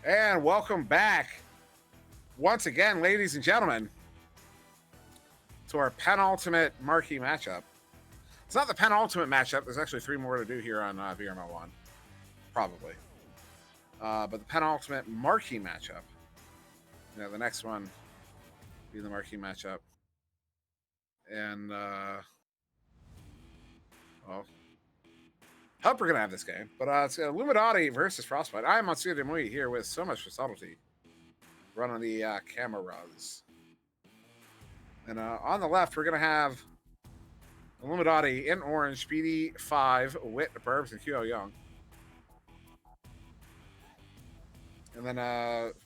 And welcome back once again, ladies and gentlemen, to our penultimate marquee matchup. It's not the penultimate matchup. There's actually 3 more to do here on VRML 1, probably. But the penultimate marquee matchup. You know, the next one be the marquee matchup. And, well, hope we're going to have this game. But it's Illumidotty versus Frostbyte. I am on SirDimwi here with so much for subtlety. Running the Kangorillaz. And on the left, we're going to have Illumidotty in orange, Speedy 5, Wit, Burbs, and QO Young. And then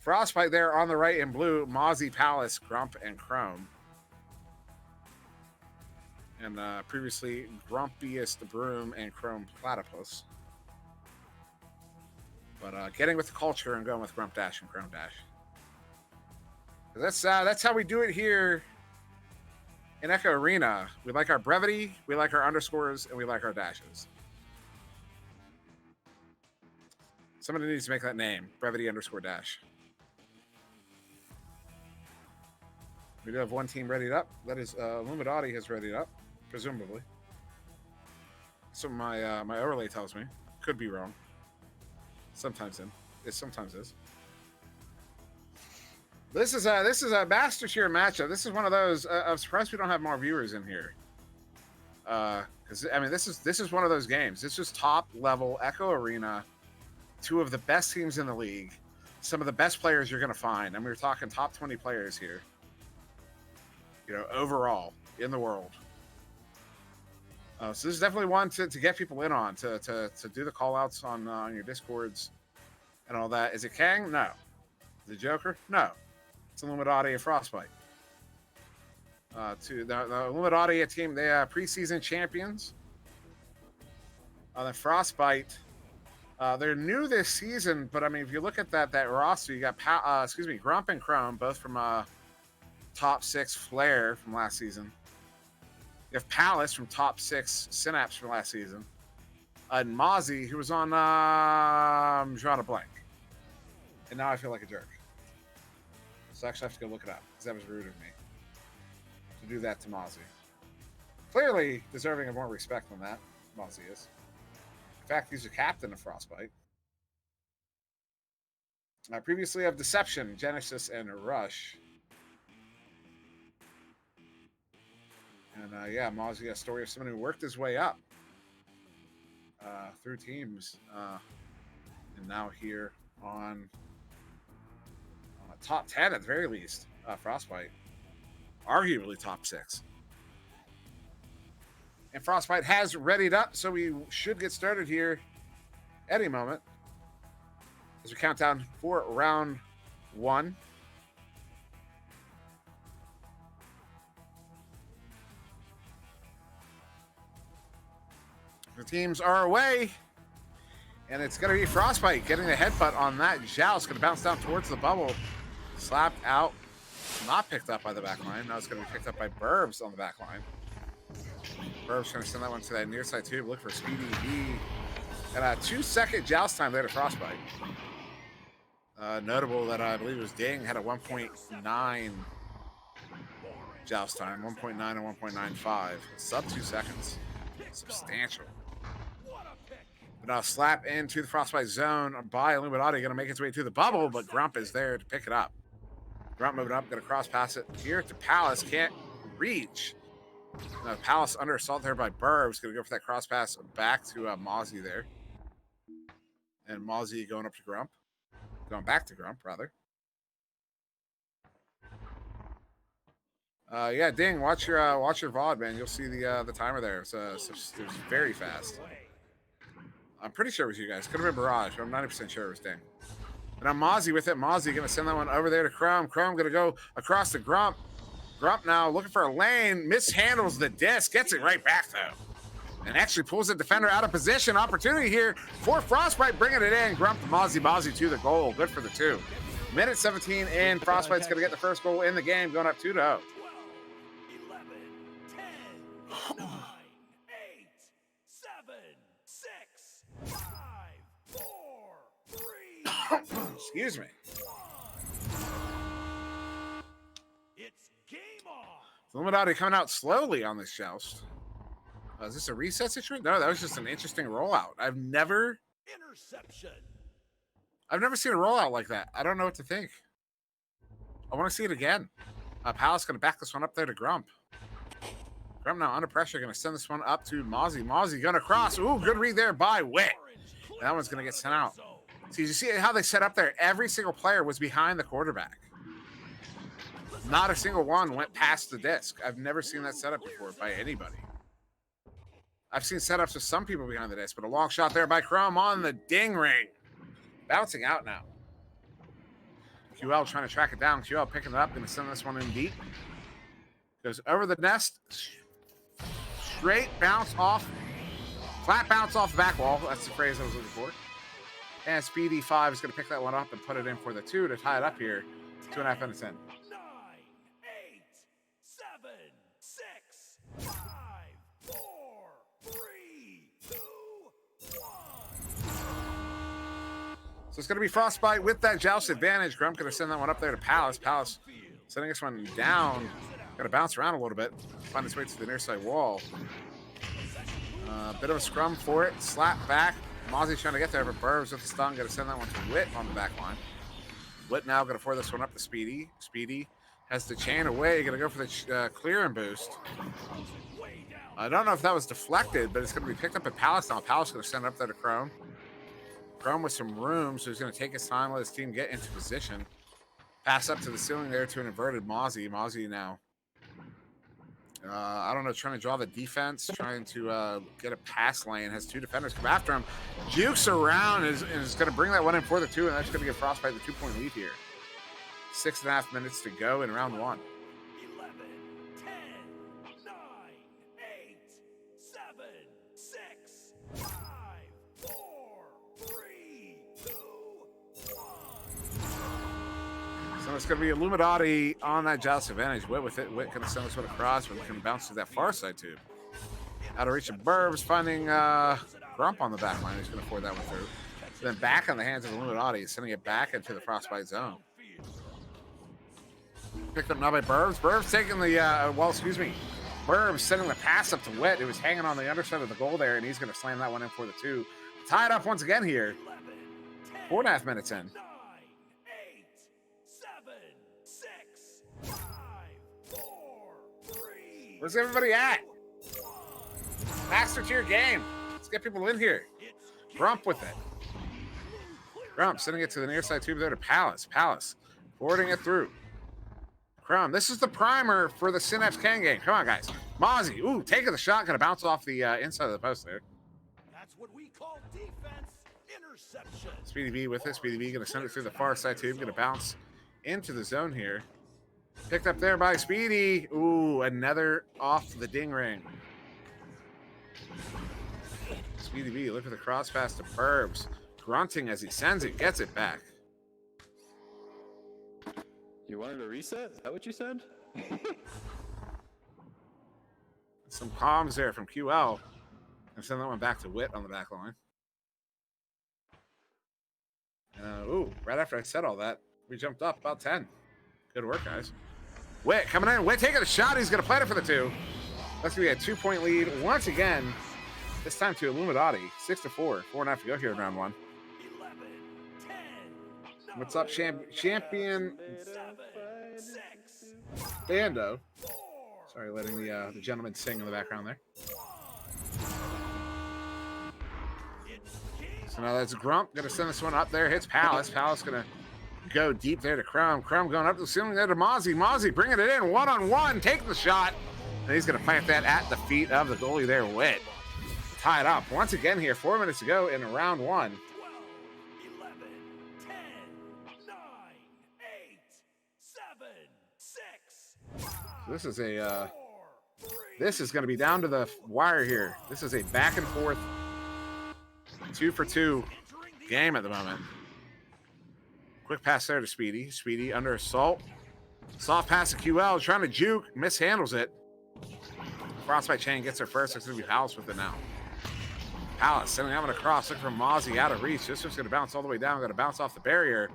Frostbyte there on the right in blue, Mozzie, Palace, Grump, and Chrome. And previously, Grumpiest Broom and Chrome Platypus. But getting with the culture and going with Grump Dash and Chrome Dash. That's how we do it here in Echo Arena. We like our brevity, we like our underscores, and we like our dashes. Somebody needs to make that name, brevity underscore dash. We do have one team readied up. That is Illumidotty has readied up, presumably. So my my overlay tells me. Could be wrong. Sometimes it sometimes is. This is a master tier matchup. This is one of those. I'm surprised we don't have more viewers in here. Because I mean, this is one of those games. This is top level Echo Arena. 2 of the best teams in the league. Some of the best players you're going to find. I mean, we're talking top 20 players here. You know, overall in the world. So this is definitely one to get people in on, to do the call outs on your Discords and all that. Is it Kang? No. Is it Joker? No. It's Illumidotty and Frostbyte. To the Illumidotty, a team, they are preseason champions. The Frostbyte, they're new this season, but I mean, if you look at that roster, you got Grump and Chrome, both from top 6 Flare from last season. You have Palace from top 6 Synapse from last season, and Mozzie, who was on drawing a blank, and now I feel like a jerk. So I actually have to go look it up because that was rude of me to do that to Mozzie. Clearly deserving of more respect than that. Mozzie is. In fact, he's the captain of Frostbyte. Previously of Deception, Genesis, and Rush. And yeah, Mozzie, a story of someone who worked his way up through teams. And now here on top 10 at the very least, Frostbyte. Arguably top 6. And Frostbyte has readied up, so we should get started here any moment as we count down for round 1. The teams are away, and it's going to be Frostbyte getting the headbutt on that. Joust going to bounce down towards the bubble. Slapped out. Not picked up by the back line. Now it's going to be picked up by Burbs on the back line. Burbs going to send that one to that near side tube. Look for Speedy B. And a 2-second joust time there to Frostbyte. Notable that I believe it was Ding had a 1.9 joust time. 1.9 and 1.95. Sub 2 seconds. Substantial. But now slap into the Frostbyte zone by Illumidotty. Going to make its way to the bubble, but Grump is there to pick it up. Grump moving up, going to cross pass it here to Palace. Can't reach. Now Palace under assault there by Burbs. Going to go for that cross pass back to Mozzie there. And Mozzie going up to Grump. Going back to Grump, rather. Yeah, Ding, watch your VOD, man. You'll see the timer there. It was very fast. I'm pretty sure it was you guys. Could have been Barrage, but I'm 90% sure it was Ding. And I'm Mozzie with it. Mozzie going to send that one over there to Chrome. Chrome going to go across to Grump. Grump now looking for a lane. Mishandles the disc. Gets it right back, though. And actually pulls the defender out of position. Opportunity here for Frostbyte bringing it in. Grump to Mozzie to the goal. Good for the 2. Minute 17 in. Frostbyte's going to get the first goal in the game, going up 2-0. 11, 10, 9, 8, 7, 6, 5, 4, 3, Excuse me. It's game on. Illumidotty coming out slowly on this joust. Is this a reset situation? No, that was just an interesting rollout. I've never Interception. seen a rollout like that. I don't know what to think. I want to see it again. Palace going to back this one up there to Grump. Grump now under pressure, going to send this one up to Mozzie. Mozzie going to cross. Ooh, good read there by Wit. That one's going to get sent out. So you see how they set up there? Every single player was behind the quarterback. Not a single one went past the disc. I've never seen that setup before by anybody. I've seen setups with some people behind the disc, but a long shot there by Chrome on the ding ring. Bouncing out now. QL trying to track it down. QL picking it up, going to send this one in deep. Goes over the nest. Straight bounce off. Flat bounce off the back wall. That's the phrase I was looking for. And Speedy 5 is going to pick that one up and put it in for the 2 to tie it up here. 2.5 minutes in. 9, 8, 7, 6, 5, 4, 3, 2, 1. So it's going to be Frostbyte with that joust advantage. Grump going to send that one up there to Palace. Palace sending this one down. Got to bounce around a little bit. Find its way to the near side wall. Bit of a scrum for it. Slap back. Mozzie's trying to get there, but Burbs with the stun. Going to send that one to Wit on the back line. Wit now going to pour this one up to Speedy. Speedy has the chain away. Going to go for the clear and boost. I don't know if that was deflected, but it's going to be picked up at Palace now. Palace going to send it up there to Chrome. Chrome with some room, so he's going to take his time, let his team get into position. Pass up to the ceiling there to an inverted Mozzie. Mozzie now, I don't know, trying to draw the defense, trying to get a pass lane. Has 2 defenders come after him. Jukes around and is going to bring that one in for the 2, and that's going to give Frostbyte the 2-point lead here. 6.5 minutes to go in round 1. 11, 10, 9, 8, 7, 6, 5, 4, 3, 2, 1. So it's going to be Illumidotty on that joust advantage. Wit with it. Wit going to send this one across, but can bounce to that far side tube. Out of reach of Burbs, finding Grump on the back line. He's going to forward that one through. Then back on the hands of Illumidotty, sending it back into the Frostbyte zone. Picked up now by Burbs. Burbs taking the, Burbs sending the pass up to Wit. It was hanging on the underside of the goal there, and he's going to slam that one in for the 2. Tied up once again here. 4.5 minutes in. 9, 8, 7, 6, 5, 4, 3. Where's everybody at? Master tier game. Let's get people in here. Grump with it. Grump sending it to the near side tube there to Palace. Palace forwarding it through. Chrome. This is the primer for the Synapse Kang game. Come on, guys. Mozzie. Ooh, taking the shot. Going to bounce off the inside of the post there. That's what we call defense interception. Speedy B with it. Speedy B going to send it through the far side tube. Going to bounce into the zone here. Picked up there by Speedy. Ooh, another off the ding ring. Speedy B, look at the cross pass to Burbs. Grunting as he sends it, gets it back. You wanted a reset? Is that what you said? Some palms there from QL. And send that one back to Wit on the back line. Ooh, right after I said all that, we jumped up about 10. Good work, guys. Wit coming in. Wit taking a shot. He's going to play it for the 2. That's going to be a 2-point lead once again. This time to Illumidotty. 6-4. 4.5 to go here in round 1. 11, 10, What's up, champion 7, 6, Bando? 4. Sorry, letting the gentleman sing in the background there. So now that's Grump. Going to send this one up there. Hits Palace. Palace going to go deep there to Chrome. Chrome going up to the ceiling there to Mozzie. Mozzie bringing it in. One-on-one. Take the shot. And he's going to plant that at the feet of the goalie there, Wit. Tied up once again here. 4 minutes to go in round 1. 12, 11, 10, 9, 8, 7, 6, 5, This is a 4, 3. this is going to be down to the wire here. This is a back and forth 2-for-2 game at the moment. Quick pass there to Speedy. Speedy under assault. Soft pass to QL. Trying to juke. Mishandles it. Frostbyte chain gets her first. It's going to be Palace with it now. Palace sending that one across, looking for Mozzie out of reach. This one's going to bounce all the way down. Going to bounce off the barrier.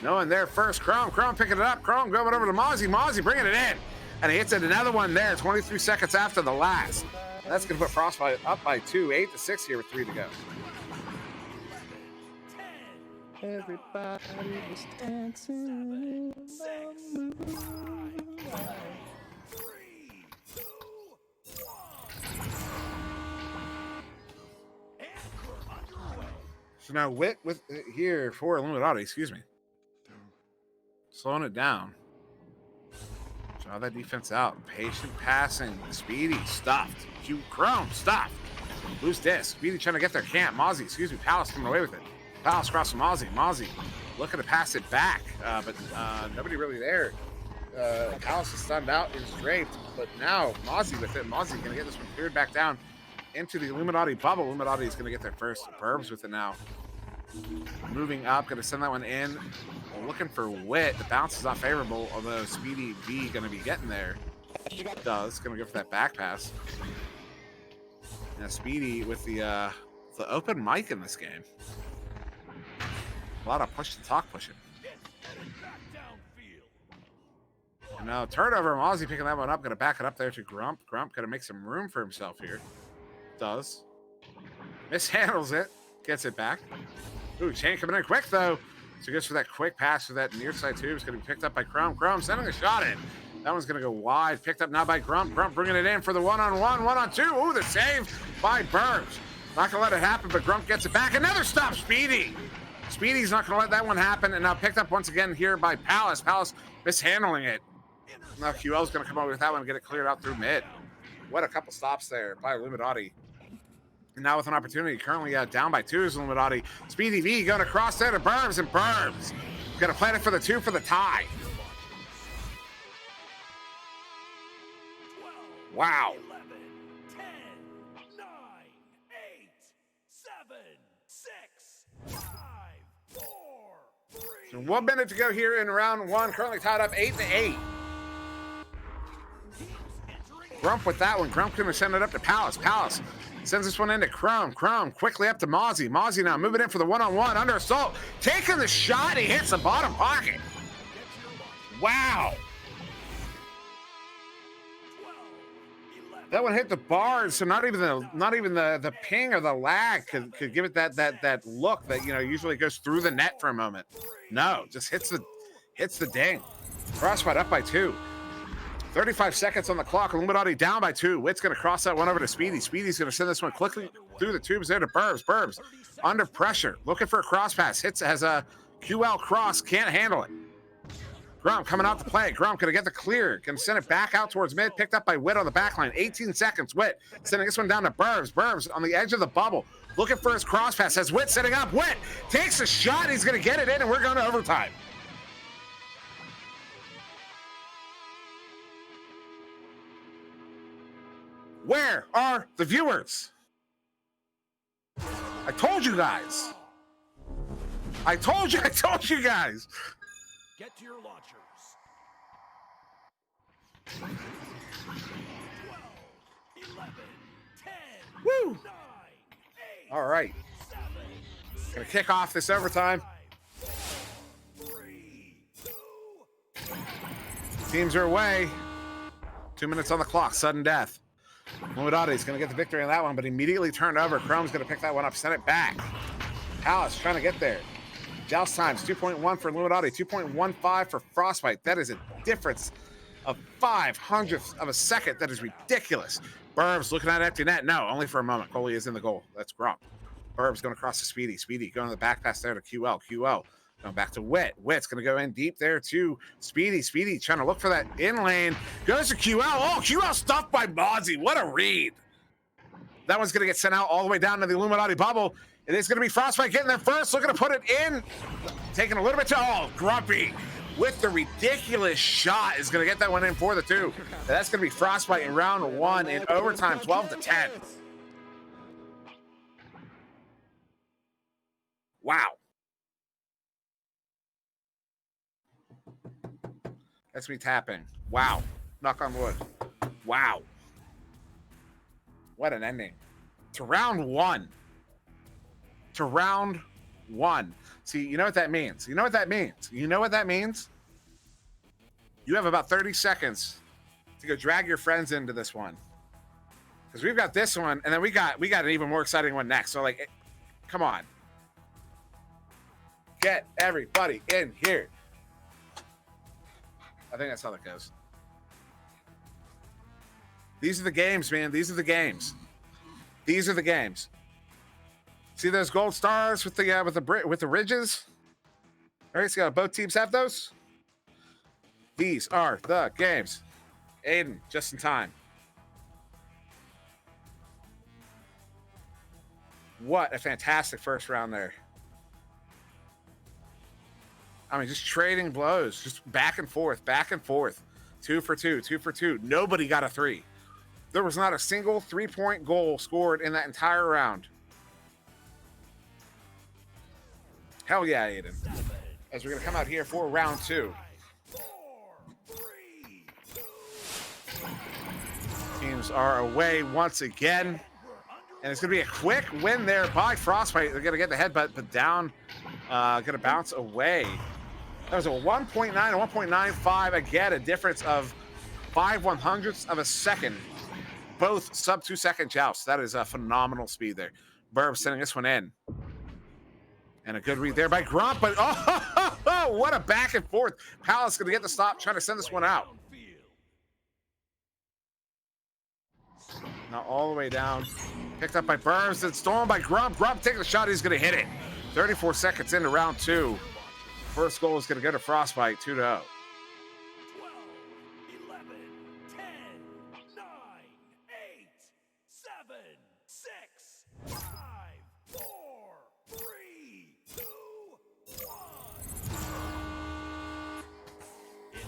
No one there first. Chrome picking it up. Chrome going over to Mozzie. Mozzie bringing it in. And he hits it another one there, 23 seconds after the last. That's going to put Frostbyte up by 2, 8-6 here with 3 to go. Everybody was dancing. 3, 2, 1. So now Wit with here for Illumidotty, excuse me. Slowing it down. Draw that defense out. Patient passing. Speedy stuffed. Chrome stuffed. Loose disc. Speedy trying to get their camp. Mozzie, excuse me. Palace coming away with it. Palace across from Mozzie. Mozzie looking to pass it back, but nobody really there. Palace is stunned out, is draped, but now Mozzie with it. Mozzie going to get this one cleared back down into the Illumidotty bubble. Illumidotty is going to get their first burbs with it now. Moving up, going to send that one in. Looking for Wit. The bounce is not favorable, although Speedy V going to be getting there. Does. Going to go for that back pass. Now Speedy with the open mic in this game. A lot of push to talk pushing. And now turnover. Mozzie picking that one up. Going to back it up there to Grump. Grump going to make some room for himself here. Does. Mishandles it. Gets it back. Ooh, Chain coming in quick though. So he goes for that quick pass for that near side tube. It's going to be picked up by Chrome. Chrome sending a shot in. That one's going to go wide. Picked up now by Grump. Grump bringing it in for the one-on-one, one-on-two. Ooh, the save by Burbs. Not going to let it happen, but Grump gets it back. Another stop, Speedy. Speedy's not going to let that one happen. And now picked up once again here by Palace. Palace mishandling it. Now QL's going to come over with that one and get it cleared out through mid. What a couple stops there by Illumidotty. And now with an opportunity, currently down by 2 is Illumidotty. Speedy V going across there to Burbs, and Burbs going to plan it for the 2 for the tie. Wow. 11, 10, 9, 8, 7, 6, 5, 4, 3. So 1 minute to go here in round 1. Currently tied up 8-8. Grump with that one. Grump going to send it up to Palace. Palace sends this one into Chrome. Chrome quickly up to Mozzie. Mozzie now moving in for the one-on-one. Under assault. Taking the shot. He hits the bottom pocket. Wow. That one hit the bars, so not even the ping or the lag could give it that look that usually goes through the net for a moment. No, just hits the ding. Frostbyte up by 2. 35 seconds on the clock. Illumidotty down by 2. Wit's going to cross that one over to Speedy. Speedy's going to send this one quickly through the tubes there to Burbs. Burbs under pressure, looking for a cross pass. Has a QL cross, can't handle it. Grump coming out to play. Grump going to get the clear. Going to send it back out towards mid. Picked up by Wit on the back line. 18 seconds. Wit sending this one down to Burbs. Burbs on the edge of the bubble. Looking for his cross pass. Has Wit setting up. Wit takes a shot. He's going to get it in, and we're going to overtime. Where are the viewers? I told you guys. I told you guys. Get to your launchers. 12, 11, 10, Woo! 9, 8, All right. 7, Gonna kick off this overtime. 3, 2. Teams are away. 2 minutes on the clock. Sudden death. Illumidotty's going to get the victory on that one, but immediately turned over. Chrome's going to pick that one up, send it back. Palace trying to get there. Joust times 2.1 for Illumidotty, 2.15 for Frostbyte. That is a difference of 0.05 of a second. That is ridiculous. Burbs looking at empty net. No, only for a moment. Goalie is in the goal. That's Grump. Burbs going across to Speedy. Speedy going to the back pass there to QL. QL going back to Wit. Wit's going to go in deep there to Speedy. Speedy trying to look for that in lane. Goes to QL. Oh, QL stuffed by Mozzie. What a read. That one's going to get sent out all the way down to the Illumidotty bubble. It is going to be Frostbyte getting there first. Looking to put it in. Taking a little bit to, oh, Grumpy with the ridiculous shot is going to get that one in for the 2. That's going to be Frostbyte in round 1 in overtime, 12-10. Wow. That's me tapping. Wow. Knock on wood. Wow. What an ending to round 1. to round 1. See, you know what that means. You know what that means. You know what that means? You have about 30 seconds to go drag your friends into this one. Because we've got this one, and then we got an even more exciting one next. So, like, come on. Get everybody in here. I think that's how that goes. These are the games, man. These are the games. These are the games. See those gold stars with the ridges? All right, so both teams have those. These are the games. Aiden, just in time. What a fantastic first round there. I mean, just trading blows, just back and forth, back and forth. 2 for 2, 2 for 2. Nobody got a 3. There was not a single 3-point goal scored in that entire round. Hell yeah, Aiden. As we're going to come out here for round 2. Teams are away once again. And it's going to be a quick win there by Frostbyte. They're going to get the headbutt, but down. Going to bounce away. That was a 1.9 and 1.95. Again, a difference of 5/100ths of a second. Both sub 2-second jousts. That is a phenomenal speed there. Burb sending this one in. And a good read there by Grump. But oh, what a back and forth. Palace going to get the stop, trying to send this one out. Now all the way down. Picked up by Burns and stolen by Grump. Grump taking the shot. He's going to hit it. 34 seconds into round 2. First goal is going to go to Frostbyte, 2-0. 12, 11, 10, 9, 8, 7, 6, 5, 4, 3, 2, 1.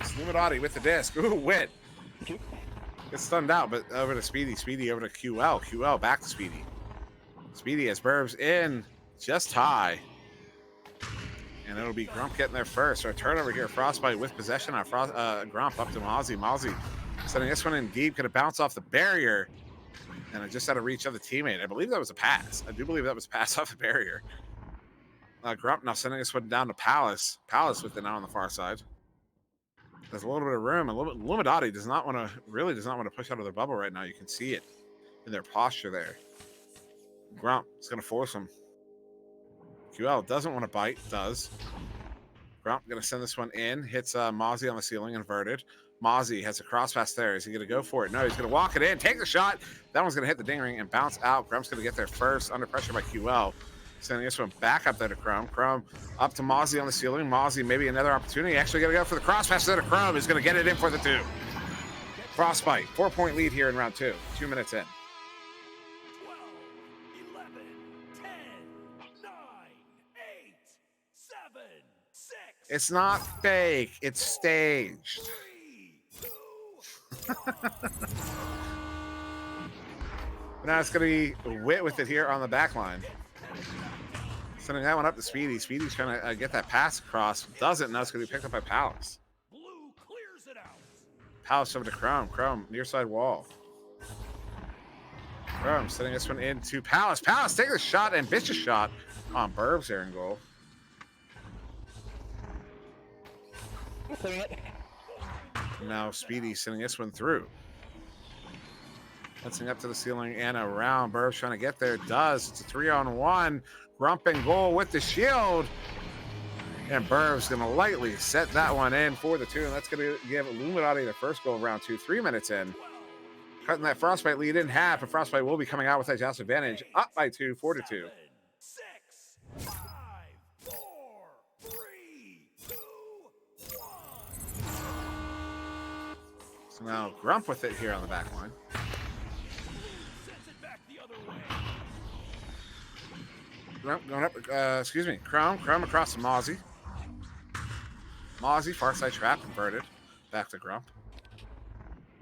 It's Illumidotty with the disc. Ooh, win. Gets stunned out, but over to Speedy. Speedy over to QL. QL back to Speedy. Speedy has Burbs in just high. And it'll be Grump getting there first. So a turnover here. Frostbyte with possession on Grump up to Mozzie. Mozzie sending this one in deep. Going to bounce off the barrier. And it just had a reach of the teammate. I believe that was a pass. I do believe that was a pass off the barrier. Grump now sending this one down to Palace. Palace with it now on the far side. There's a little bit of room. Illumidotty really does not want to push out of their bubble right now. You can see it in their posture there. Grump is going to force him. QL doesn't want to bite, does. Grump going to send this one in. Hits Mozzie on the ceiling, inverted. Mozzie has a cross pass there. Is he going to go for it? No, he's going to walk it in, take the shot. That one's going to hit the ding ring and bounce out. Grump's going to get there first, under pressure by QL. Sending this one back up there to Chrome. Chrome up to Mozzie on the ceiling. Mozzie, maybe another opportunity. Actually going to go for the cross pass there to Chrome. He's going to get it in for the 2. Frostbyte, 4-point lead here in round 2. 2 minutes in. 12, 11, 10, 9, 8, 7, 6. It's not fake. It's staged. 3, 2, 1. Now it's going to be Wit with it here on the back line. Sending that one up to Speedy. Speedy's trying to get that pass across. Doesn't. Now it's going to be picked up by Palace. Blue clears it out. Palace over to Chrome. Chrome, near side wall. Chrome sending this one into Palace. Palace taking a shot, ambitious shot on Burbs there in goal. Now Speedy sending this one through. Fencing up to the ceiling and around. Burbs trying to get there. Does. It's a 3-on-1. Grump and goal with the shield. And Burbs going to lightly set that one in for the 2. And that's going to give Illumidotty the first goal of round 2. 3 minutes in. Cutting that Frostbyte lead in half. And Frostbyte will be coming out with that joust advantage. Up by 2, 4-2. 6, 5, 4, 3, 2, 1. So now Grump with it here on the back line. Sends it back the other way. Grump going up, Chrome across to Mozzie. Mozzie, far side trap, converted. Back to Grump.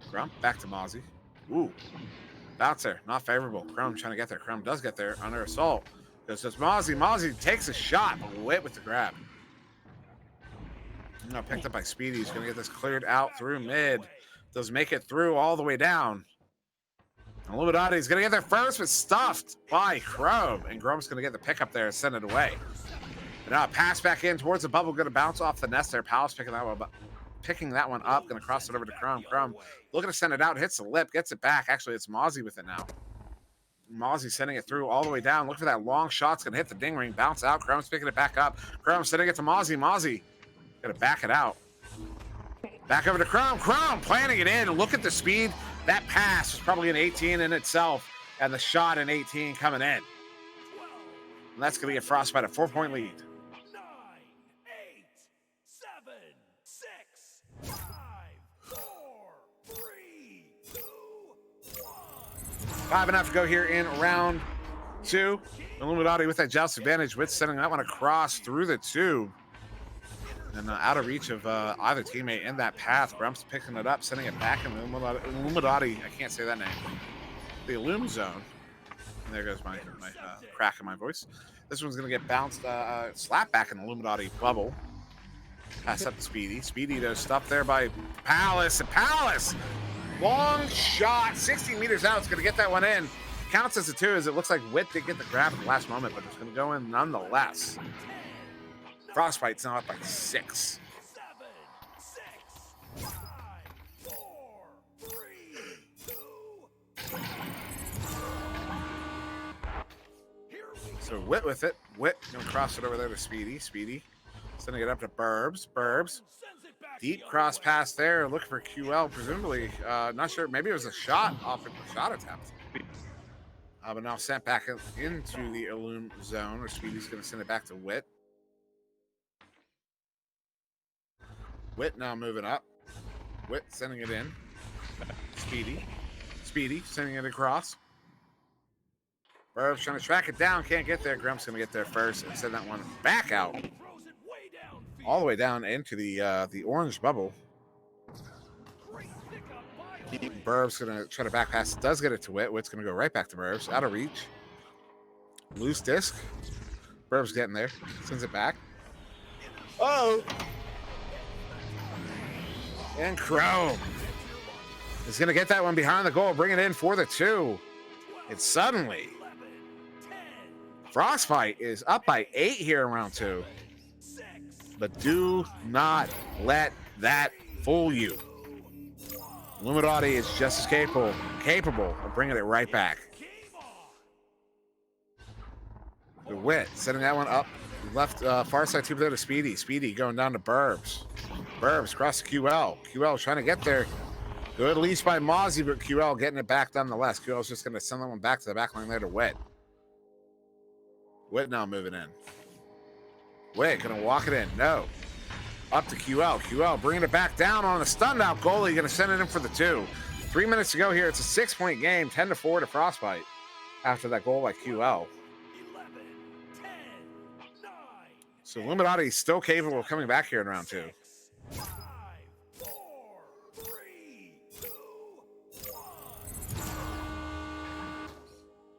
Grump, back to Mozzie. Ooh. Bouncer, not favorable. Chrome trying to get there. Chrome does get there under assault. This is Mozzie. Mozzie takes a shot, but Wit with the grab. Now picked up by Speedy. He's going to get this cleared out through mid. Does make it through all the way down. Illumidotty is going to get there first, but stuffed by Chrome. And Chrome's going to get the pick up there and send it away. And now a pass back in towards the bubble, going to bounce off the nest there. Palace picking that one up, going to cross it over to Chrome. Chrome looking to send it out, hits the lip, gets it back. Actually, it's Mozzie with it now. Mozzie sending it through all the way down. Look for that long shot. It's going to hit the ding ring, bounce out. Chrome's picking it back up. Chrome sending it to Mozzie. Mozzie going to back it out. Back over to Chrome. Chrome planting it in. Look at the speed. That pass was probably an 18 in itself, and the shot an 18 coming in. And that's going to get Frostbyte a 4-point lead. 9, 8, 7, 6, 5, 4, 3, 2, 1. 5.5 to go here in round 2. Illumidotty with that joust advantage. Witz sending that one across through the tube. And out of reach of either teammate in that path. Brumps picking it up, sending it back in the Illumidotty. I can't say that name. The Illum zone. And there goes my crack in my voice. This one's going to get bounced, slapped back in the Illumidotty bubble. Pass up to Speedy. Speedy does stuff there by Palace. And Palace! Long shot, 60 meters out. It's going to get that one in. Counts as a 2 as it looks like Wit did get the grab at the last moment, but it's going to go in nonetheless. Frostbyte's now up by 6. 7, 6, 5, 4, 3, 2, 1. So Wit with it. Wit gonna cross it over there to Speedy. Speedy sending it up to Burbs. Burbs. Deep cross pass there. Looking for QL, presumably. Not sure. Maybe it was a shot off of a shot attempt. But now sent back into the Illum zone, or Speedy's gonna send it back to Wit. Wit now moving up. Wit sending it in. Speedy. Speedy sending it across. Burbs trying to track it down. Can't get there. Grump's going to get there first and send that one back out. All the way down into the orange bubble. Burbs going to try to back pass. Does get it to Wit. Wit's going to go right back to Burbs. Out of reach. Loose disc. Burbs getting there. Sends it back. Oh! And Chrome is going to get that one behind the goal, bring it in for the 2. It's suddenly Frostbyte is up by 8 here in round 2. But do not let that fool you. Illumidotty is just as capable of bringing it right back. The Wit setting that one up. Left far side tube there to Speedy. Speedy going down to Burbs. Burbs across to QL. QL trying to get there. Good leash by Mozzie, but QL getting it back nonetheless. QL's just going to send that one back to the back line there to Wit. Wit now moving in. Wit going to walk it in. No. Up to QL. QL bringing it back down on a stunned out goalie. Going to send it in for the 2. 3 minutes to go here. It's a 6-point game. 10-4 to Frostbyte after that goal by QL. So Illumidotty is still capable of coming back here in round 2. 5, 4, 3, 2, 1.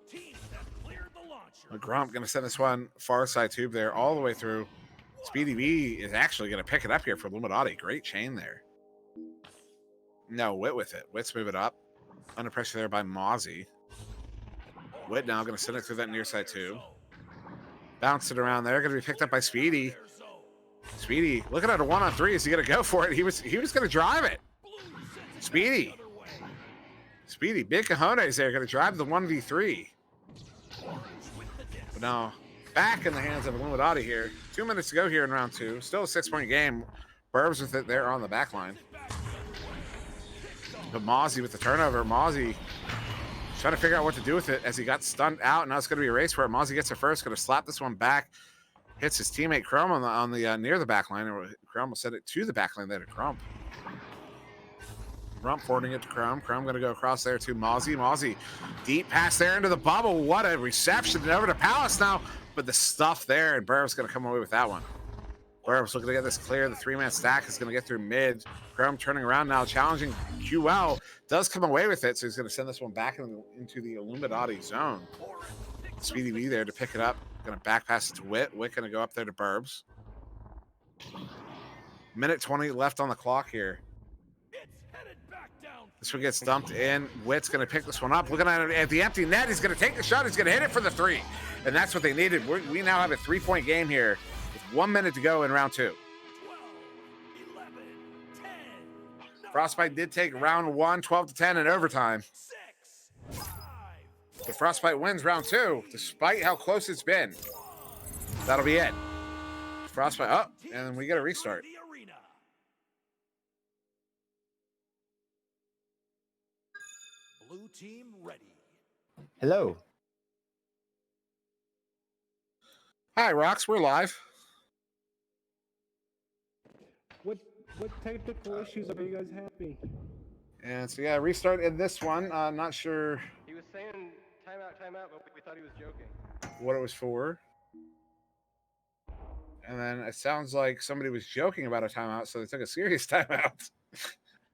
Teams have cleared the launcher. Grump going to send this one far side tube there all the way through. Speedy B is actually going to pick it up here for Illumidotty. Great chain there. No, Wit with it. Wit's moving up. Under pressure there by Mozzie. Wit now going to send it through that near side tube. Bounce it around there. Going to be picked up by Speedy. Speedy looking at a 1-on-3. Is he going to go for it? He was going to drive it. Speedy. Speedy. Big cojones there. Going to drive the 1v3. But now back in the hands of Illumidotty here. 2 minutes to go here in round 2. Still a 6-point game. Burbs with it there on the back line. But Mozzie with the turnover. Mozzie trying to figure out what to do with it as he got stunned out. Now it's going to be a race where Mozzie gets it first. Going to slap this one back. Hits his teammate Chrome on the near the back line. Chrome will send it to the back line there to Crump. Crump forwarding it to Chrome. Chrome going to go across there to Mozzie. Mozzie deep pass there into the bubble. What a reception. And over to Palace now. But the stuff there, and Burbs going to come away with that one. Burbs looking to get this clear. The 3-man stack is going to get through mid. Chrome turning around now, challenging QL. Does come away with it, so he's going to send this one back into the Illumidotty zone. Speedy B there to pick it up. Going to back pass it to Wit. Wit going to go up there to Burbs. Minute 20 left on the clock here. It's headed back downfield. This one gets dumped in. Witt's going to pick this one up. Looking at the empty net. He's going to take the shot. He's going to hit it for the 3. And that's what they needed. We now have a 3-point game here with 1 minute to go in round 2. 12, 11, 10, Frostbyte did take round 1, 12-10 in overtime. 6, 5, But Frostbyte wins round 2, despite how close it's been. That'll be it. Frostbyte up, and then we get a restart. the arena. Blue team ready. Hello. Hi, Rox. We're live. What technical issues are you guys having? And so, yeah, restart in this one. Not sure He was saying timeout, but we thought he was joking. what it was for. And then it sounds like somebody was joking about a timeout, so they took a serious timeout.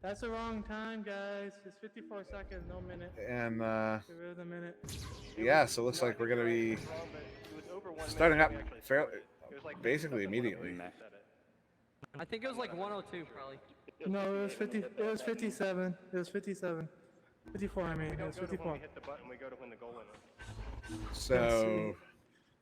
That's the wrong time, guys. It's 54 seconds, no minute. And, Get rid of the minute. yeah, so it looks like we're going to be It was over 1 starting minute up when we actually fairly, started. It was like basically something immediately. when we said it. I think it was like 102 probably. No, it was 50. It was 57. It was 57. 54. I mean, We it don't was go to when 54. we hit the button, we go to when the goal went in. So,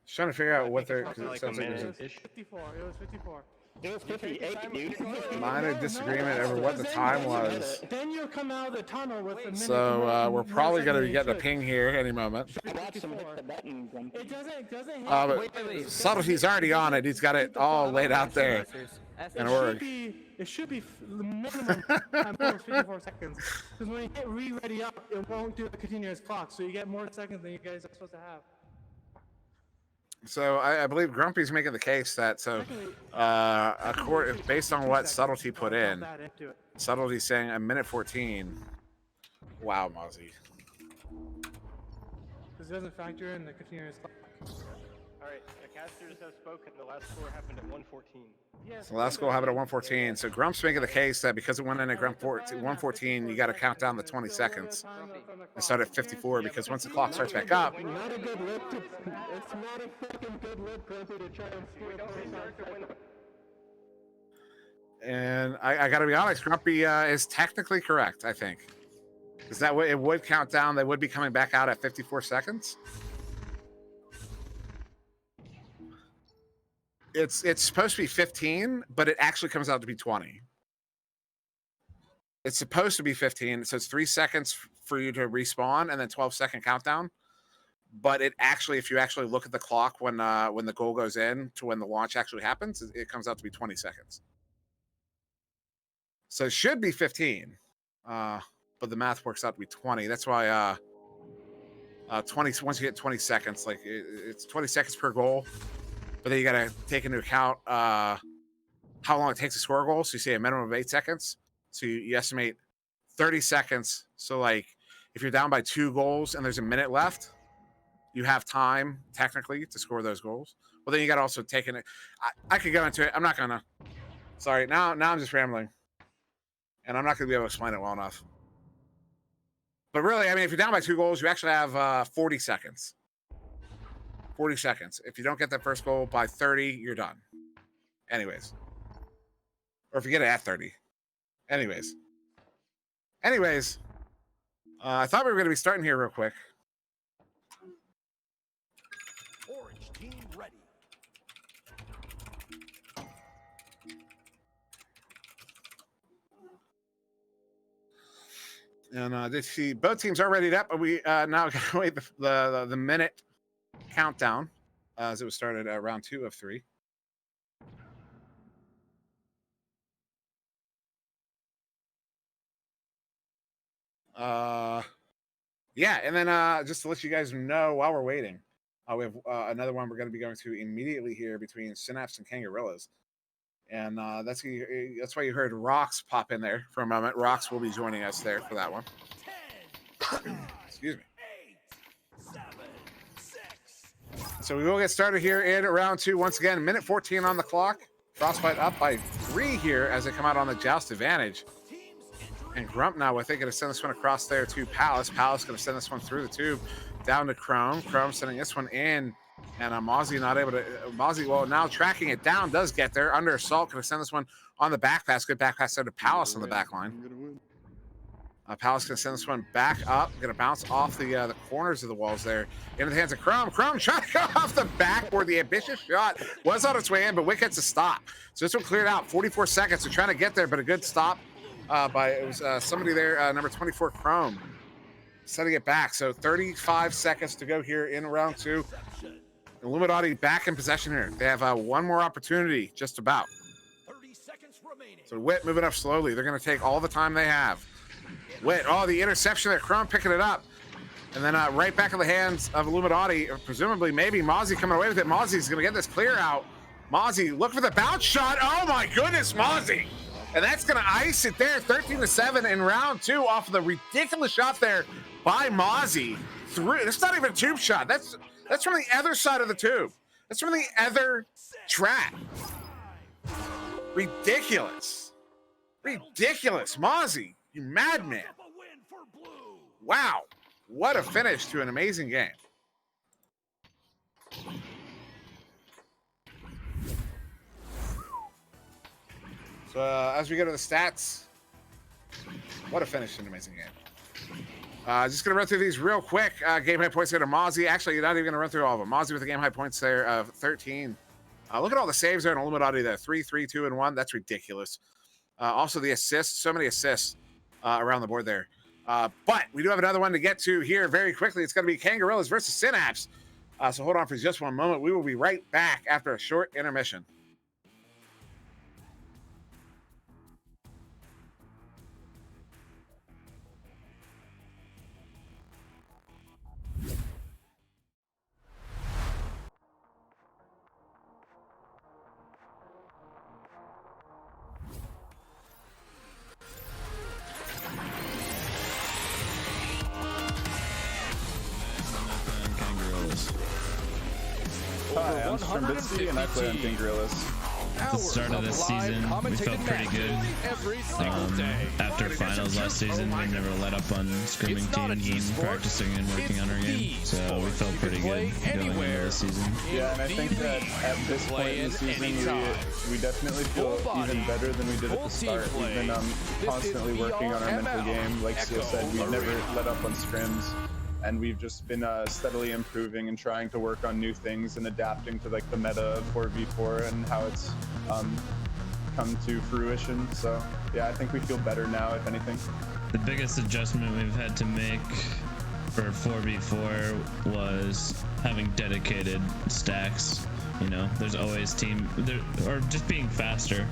just trying to figure out what they're, because it Like sounds a like there's It a was 54. It was 54. It was 58, dude. minor disagreement over what the time was. Then you come out of the tunnel with a minute. So, we're probably going to be getting a a ping here any moment. Watch him hit the button, Grumpy. It doesn't hit. But Subtlety's already on it. He's got it all laid out there. And org. It should be the minimum time is 54 seconds. Because when you hit re-ready up, it won't do the continuous clock, so you get more seconds than you guys are supposed to have. So I believe Grumpy's making the case that based on what Subtlety put in, Subtlety's saying a minute 14. Wow, Mozzie. Because it doesn't factor in the continuous clock. Alright, the casters have spoken. The last score happened at 114. Yes, So last goal happened at 114. So Grump's making the case that because it went in at 114, you got to count down the 20 seconds and start at 54 because once the clock starts back up, Not a good look. It's not a fucking good look, Grumpy, to try and steal and I got to be honest, Grumpy is technically correct, I think. Because that way it would count down. They would be coming back out at 54 seconds. It's supposed to be 15, but it actually comes out to be 20. It's supposed to be 15, so it's 3 seconds for you to respawn and then 12-second countdown. But it actually, if you actually look at the clock when the goal goes in to when the launch actually happens, it comes out to be 20 seconds. So it should be 15, but the math works out to be 20. That's why 20. Once you get 20 seconds, like it's 20 seconds per goal. But then you got to take into account how long it takes to score a goal. So you say a minimum of 8 seconds. So you estimate 30 seconds. So like if you're down by 2 goals and there's a minute left, you have time technically to score those goals. Well, then you got to also take in it. I could go into it. I'm not gonna. Sorry. Now I'm just rambling, and I'm not gonna be able to explain it well enough. But really, I mean, if you're down by 2 goals, you actually have 40 seconds. 40 seconds. If you don't get that first goal by 30, you're done. Anyways. Or if you get it at 30. Anyways. I thought we were going to be starting here real quick. Orange team ready. And they see both teams are readied up, but we now got to wait the minute countdown as it was started at round 2 of 3. Yeah, and then just to let you guys know while we're waiting, we have another one we're going to be going to immediately here between Synapse and Kangorillaz. And that's why you heard Rox pop in there for a moment. Rox will be joining us there for that one. 10, Excuse me. 8, 7, 6. So we will get started here in round 2. Once again, minute 14 on the clock. Frostbyte up by 3 here as they come out on the joust advantage. And Grump now, I think, going to send this one across there to Palace. Palace going to send this one through the tube down to Chrome. Chrome sending this one in. And Mozzie not able to. Mozzie, well, now tracking it down, does get there. Under assault, going to send this one on the back pass. Good back pass there to Palace on the back line. Palace gonna send this one back up. Gonna bounce off the corners of the walls there into the hands of Chrome. Chrome trying to go off the backboard. The ambitious shot was on its way in, but Wick gets a stop. So this one cleared out. 44 seconds. They're trying to get there, but a good stop by it was somebody there, number 24 Chrome, setting it back. So 35 seconds to go here in round 2. Illumidotty back in possession here. They have one more opportunity, just about. 30 seconds remaining. So Wit moving up slowly. They're going to take all the time they have. Wit, oh, the interception there. Chrome picking it up. And then right back in the hands of Illumidotty, or presumably maybe Mozzie coming away with it. Mozzie's going to get this clear out. Mozzie, look for the bounce shot. Oh, my goodness, Mozzie. And that's going to ice it there. 13-7 in round 2 off of the ridiculous shot there by Mozzie. That's not even a tube shot. That's from the other side of the tube. That's from the other track. Ridiculous. Ridiculous. Mozzie, you madman. A win for blue. Wow. What a finish to an amazing game. So as we go to the stats, what a finish to an amazing game. Just going to run through these real quick. Game high points there to Mozzie. Actually, you're not even going to run through all of them. Mozzie with the game high points there of 13. Look at all the saves there in Illumidotty there. 3, 3, 2, and 1. That's ridiculous. Also the assists. So many assists around the board there. But we do have another one to get to here very quickly. It's going to be Kangorillaz versus Synapse. So hold on for just one moment. We will be right back after a short intermission. Hi, I'm Strambitsky and I play on Kangorillaz. At the start of this season, we felt pretty good. After finals last season, we never let up on scrimming teams and practicing and working on our game. So we felt pretty good going into this season. Yeah, and I think that at this point in the season, we definitely feel even better than we did at the start. We've been constantly working on our mental game. Like Seal said, we've never let up on scrims. And we've just been steadily improving and trying to work on new things and adapting to like the meta of 4v4 and how it's come to fruition. So yeah, I think we feel better now, if anything. The biggest adjustment we've had to make for 4v4 was having dedicated stacks. You know, there's always or just being faster.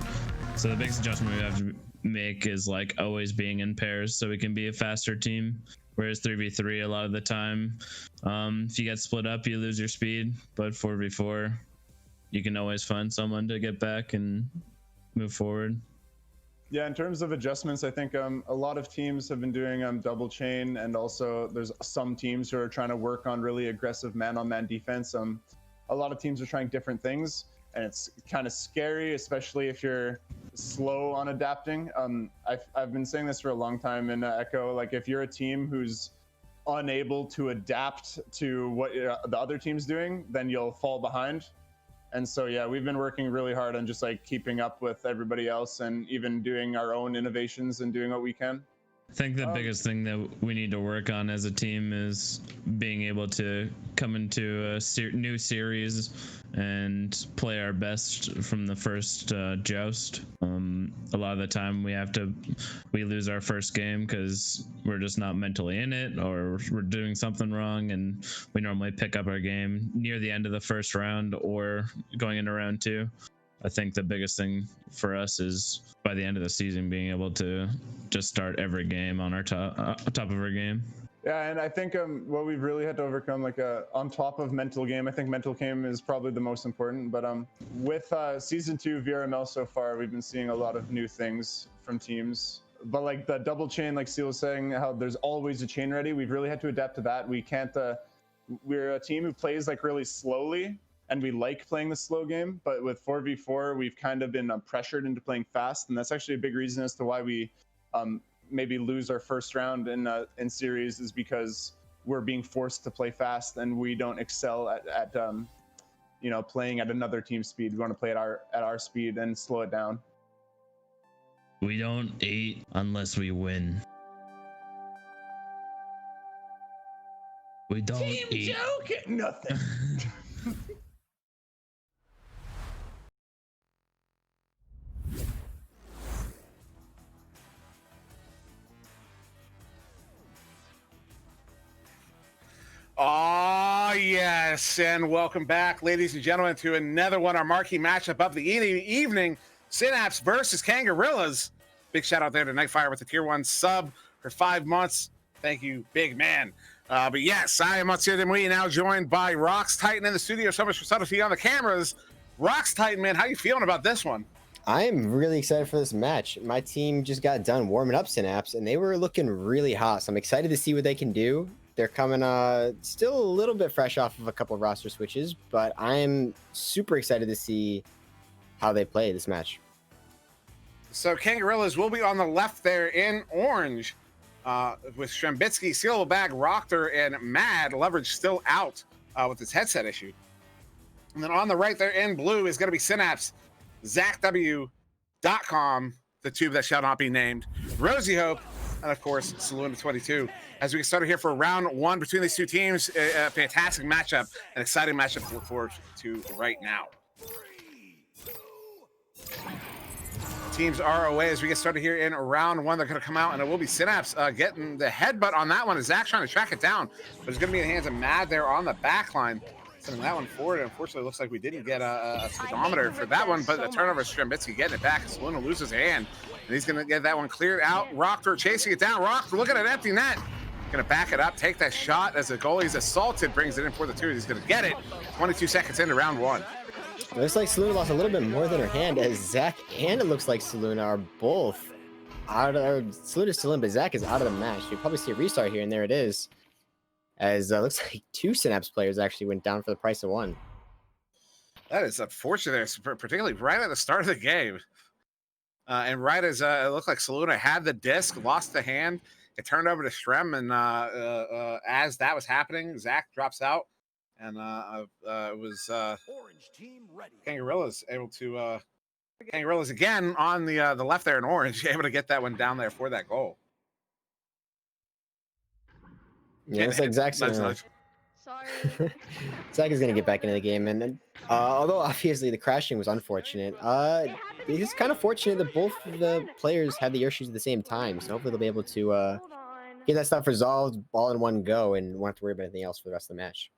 So the biggest adjustment we have to make is like always being in pairs so we can be a faster team. Whereas 3v3, a lot of the time, if you get split up, you lose your speed. But 4v4, you can always find someone to get back and move forward. Yeah, in terms of adjustments, I think a lot of teams have been doing double chain, and also there's some teams who are trying to work on really aggressive man-on-man defense. A lot of teams are trying different things, and it's kind of scary, especially if you're slow on adapting. I've been saying this for a long time in Echo. Like, if you're a team who's unable to adapt to what the other team's doing, then you'll fall behind. And so yeah, we've been working really hard on just like keeping up with everybody else and even doing our own innovations and doing what we can. I think the biggest thing that we need to work on as a team is being able to come into a new series and play our best from the first joust. A lot of the time we lose our first game because we're just not mentally in it, or we're doing something wrong, and we normally pick up our game near the end of the first round or going into round 2. I think the biggest thing for us is by the end of the season being able to just start every game on our top of our game. Yeah, and I think what we've really had to overcome, like on top of mental game, I think mental game is probably the most important. But with season 2 VRML so far, we've been seeing a lot of new things from teams. But like the double chain, like Seal was saying, how there's always a chain ready. We've really had to adapt to that. We can't. We're a team who plays like really slowly. And we like playing the slow game, but with 4v4, we've kind of been pressured into playing fast, and that's actually a big reason as to why we maybe lose our first round in series, is because we're being forced to play fast, and we don't excel at playing at another team's speed. We want to play at our speed and slow it down. We don't eat unless we win. We don't Team eat. joke. Nothing. Oh, yes. And welcome back, ladies and gentlemen, to another one, our marquee matchup of the evening, Synapse versus Kangorillaz. Big shout out there to Nightfire with the tier 1 sub for 5 months. Thank you, big man. But yes, I am SirDimwi, now joined by RoxTytan in the studio. So much for subtlety on the cameras. RoxTytan, man, how you feeling about this one? I am really excited for this match. My team just got done warming up Synapse, and they were looking really hot. So I'm excited to see what they can do. They're coming still a little bit fresh off of a couple of roster switches, but I'm super excited to see how they play this match. So Kangorillaz will be on the left there in orange, with Strembitsky, Sealable Bag, Rockter, and Mad. Leverage still out with his headset issue. And then on the right there in blue is going to be Synapse, ZachW.com, the tube that shall not be named, Rosie Hope, and of course, Saloon22. As we get started here for round 1 between these two teams, a fantastic matchup, an exciting matchup to look forward to right now. Teams are away as we get started here in round 1. They're going to come out, and it will be Synapse getting the headbutt on that one. Is Zach trying to track it down, but it's going to be in the hands of Mad there on the back line. Sending that one forward. Unfortunately, it looks like we didn't get a speedometer for that one, but the turnover is Strembitsky getting it back. Saluna loses his hand, and he's going to get that one cleared out. Rockter chasing it down. Rockter looking at an empty net. Going to back it up, take that shot as the goalie's assaulted, brings it in for the 2. He's going to get it. 22 seconds into round 1. It looks like Saluna lost a little bit more than her hand, as Zach and it looks like Saluna are both out of. Saluna's still in, but Zach is out of the match. You'll probably see a restart here, and there it is. As looks like 2 Synapse players actually went down for the price of 1. That is unfortunate, particularly right at the start of the game. And right as it looked like Saluna had the disc, lost the hand, it turned over to Strem, and as that was happening, Zach drops out, and it was Orange team ready. Kangorillaz able to Kangorillaz again on the left there in orange, able to get that one down there for that goal. Yeah, it's like Zach's Sorry. Zach is going to get back into the game, and then, although obviously the crashing was unfortunate, it's kind of fortunate that both of the players had the issues at the same time, so hopefully they'll be able to Hold on. get that stuff resolved all in one go and won't have to worry about anything else for the rest of the match.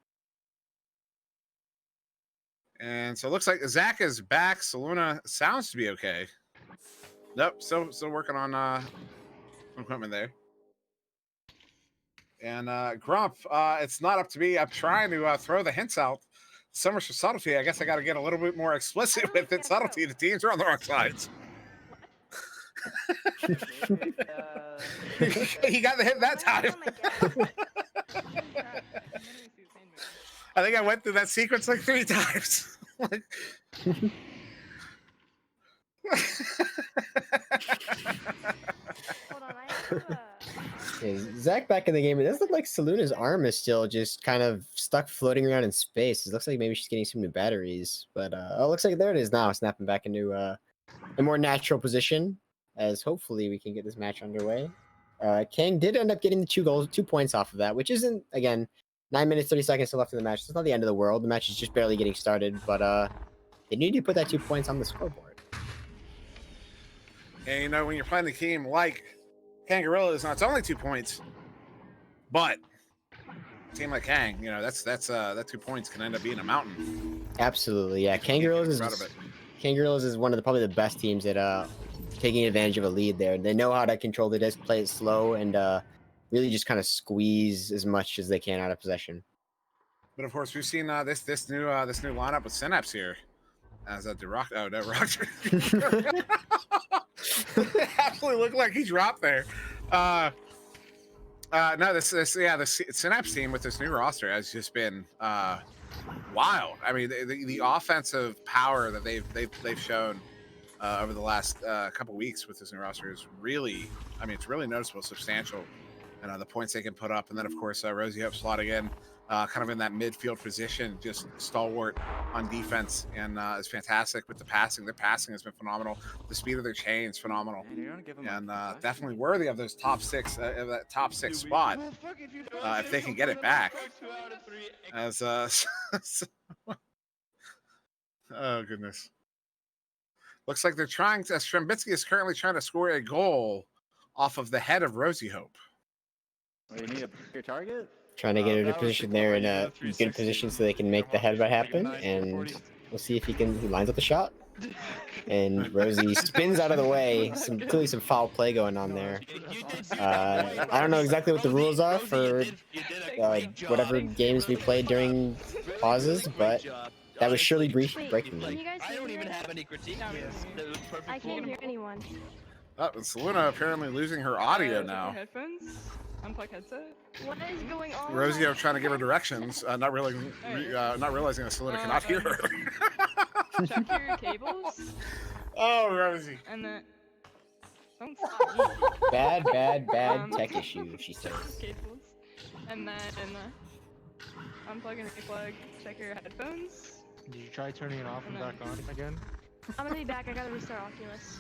And so it looks like Zach is back. Saluna sounds to be okay. Nope, still working on equipment there. And Grump, it's not up to me. I'm trying to throw the hints out. So much for subtlety. I guess I got to get a little bit more explicit with it. Subtlety. The teams are on the wrong sides. He got the hit that time. I think I went through that sequence like 3 times. Hold on, I have a... Okay, Zach back in the game. It does look like Saluna's arm is still just kind of stuck floating around in space. It looks like maybe she's getting some new batteries, but oh, it looks like there it is now, snapping back into a more natural position. As hopefully we can get this match underway. Kang did end up getting the 2 points off of that, which isn't, again, 9 minutes 30 seconds left in the match. It's not the end of the world. The match is just barely getting started, but they need to put that 2 points on the scoreboard. And you know, when you're playing a team like Kangorillaz, now it's only 2 points, but a team like Kang, you know, that 2 points can end up being a mountain. Absolutely, yeah. Kangorillaz is one of probably the best teams at taking advantage of a lead there. They know how to control the disc, play it slow, and really just kind of squeeze as much as they can out of possession. But of course, we've seen this new lineup with Synapse here as a Rock. Oh no, Rockter. It absolutely looked like he dropped there. No, the Synapse team with this new roster has just been wild. I mean, the offensive power that they've shown over the last couple weeks with this new roster is really, I mean, it's really noticeable, substantial. and the points they can put up. And then, of course, Rosie Hope slotting in kind of in that midfield position, just stalwart on defense, and is fantastic with the passing. Their passing has been phenomenal. The speed of their chain is phenomenal, and definitely worthy of those top six, that top six spot if they can get it back. As oh goodness, looks like they're trying to. Strembitsky is currently trying to score a goal off of the head of Rosie Hope. You need a bigger target? Trying to get her to position there in a good position so they can make the headbutt happen, and we'll see if he lines up the shot. And Rosie spins out of the way. Clearly some foul play going on there. I don't know exactly what the rules are for whatever games we played during pauses, but that was surely breaking Can me. you guys I hear don't me? even have any critique on this. It was perfect I can't hear anyone. Oh, and Selena apparently losing her audio now. Headphones? Unplug headset? What is going on? Rosie trying to give her directions, not realizing that Selena cannot hear her. Check your cables. Oh, Rosie. And then... Don't stop me. Bad tech issue, she says. Cables. And then... unplug and replug. Check your headphones. Did you try turning it off and back on again? I'm gonna be back. I gotta restart Oculus.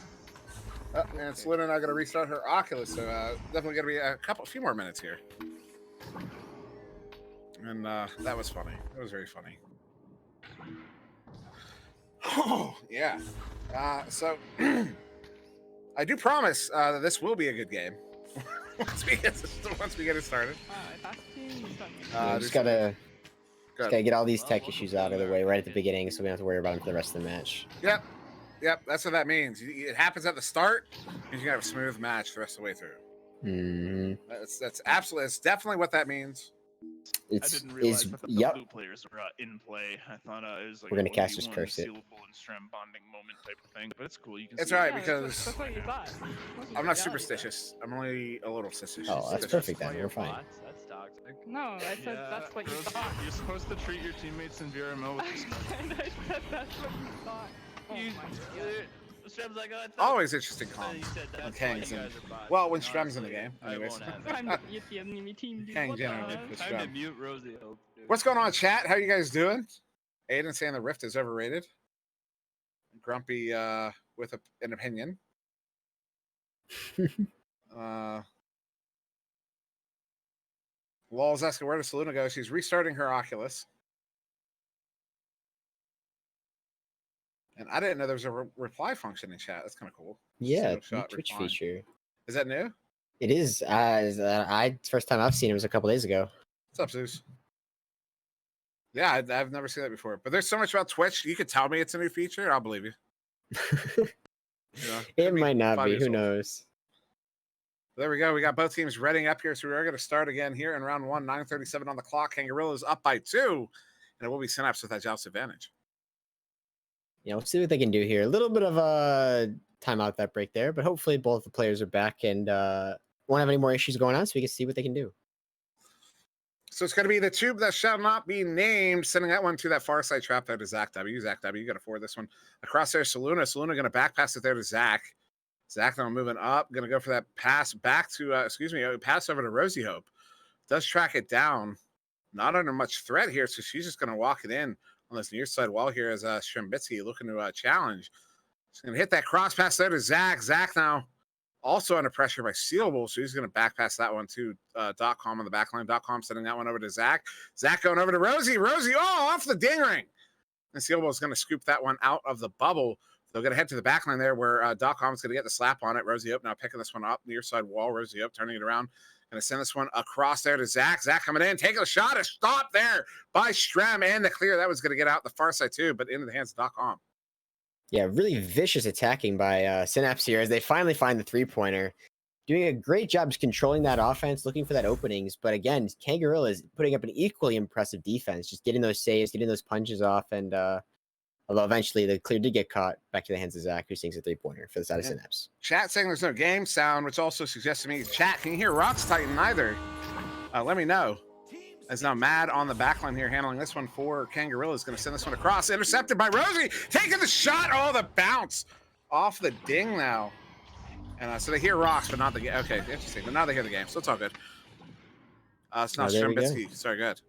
And Selena and I got to restart her Oculus, so definitely going to be a few more minutes here. And that was funny. It was very funny. Oh, yeah. So I do promise that this will be a good game once we get it started. Just gotta get all these tech issues out of the way right at the beginning, so we don't have to worry about them for the rest of the match. Yep, that's what that means. It happens at the start, and you have a smooth match the rest of the way through. Mm-hmm. That's absolutely, it's definitely what that means. I didn't realize that the blue players were in play. I thought it was like we're gonna cast this curse it. And Strem bonding moment type of thing, but it's cool. You can. It's see alright it. because That's what you thought. I'm not superstitious. I'm only a little suspicious. Oh, that's perfect then. We're fine. That's toxic. No, I said that's what you thought. You're supposed to treat your teammates in VRML with respect. I said that's what you thought. Oh my god. Strem's like, oh, it's Always interesting You comp. said that's When why Kang's you in. guys are bots. Well, when Strem's in the Honestly, game, I anyways. won't have it. Time to get the enemy team, dude. Kang What the generated heck? with Time to Strem. mute Rosie Hope. dude. What's going on, chat? How you guys doing? Aiden saying the Rift is overrated. Grumpy with an opinion. Lol's asking where does Selena go? She's restarting her Oculus. And I didn't know there was a reply function in chat. That's kind of cool. Yeah, Single shot Twitch replying. feature. Is that new? It is. First time I've seen it was a couple days ago. What's up, Zeus? Yeah, I've never seen that before. But there's so much about Twitch. You could tell me it's a new feature. I'll believe you. You know, It could be might not 5 be. years Who old. knows? There we go. We got both teams readying up here. So we are going to start again here in round 1, 9:37 on the clock. Kangorillaz up by 2. And it will be Synapse with that joust advantage. Yeah, we'll see what they can do here. A little bit of a timeout that break there, but hopefully both the players are back and won't have any more issues going on, so we can see what they can do. So it's going to be the tube that shall not be named, sending that one to that far side trap there to Zach W. Zach W, you got to forward this one across there. Seluna going to back pass it there to Zach. Zach now moving up, going to go for that pass back to, pass over to Rosie Hope. Does track it down. Not under much threat here, so she's just going to walk it in on this near side wall here as Strembitsky looking to challenge. She's going to hit that cross pass there to Zach. Zach now also under pressure by Sealable, so he's going to back pass that one to .com on the back line. .com sending that one over to Zach. Zach going over to Rosie. Rosie, off the ding ring. And Sealable is going to scoop that one out of the bubble. They're going to head to the back line there where .com is going to get the slap on it. Rosie Hope now picking this one up near side wall. Rosie Hope turning it around. Going to send this one across there to Zach. Zach coming in, taking a shot. A stop there by Strem and the clear. That was going to get out the far side too, but into the hands of .com. Yeah, really vicious attacking by Synapse here as they finally find the three-pointer. Doing a great job just controlling that offense, looking for that openings. But again, Kangorillaz is putting up an equally impressive defense, just getting those saves, getting those punches off. And although eventually the clear did get caught, back to the hands of Zach, who sinks a three-pointer for the side of Synapse. Chat saying there's no game sound, which also suggests to me, chat, can you hear RoxTytan either? Let me know. As now Mad on the back line here, handling this one for Kangorillaz. Going to send this one across. Intercepted by Rosie. Taking the shot. Oh, the bounce off the ding now. And so they hear Rox, but not the game. Okay, interesting. But now they hear the game, so it's all good. It's not there we go. Strembitsky. Sorry, good.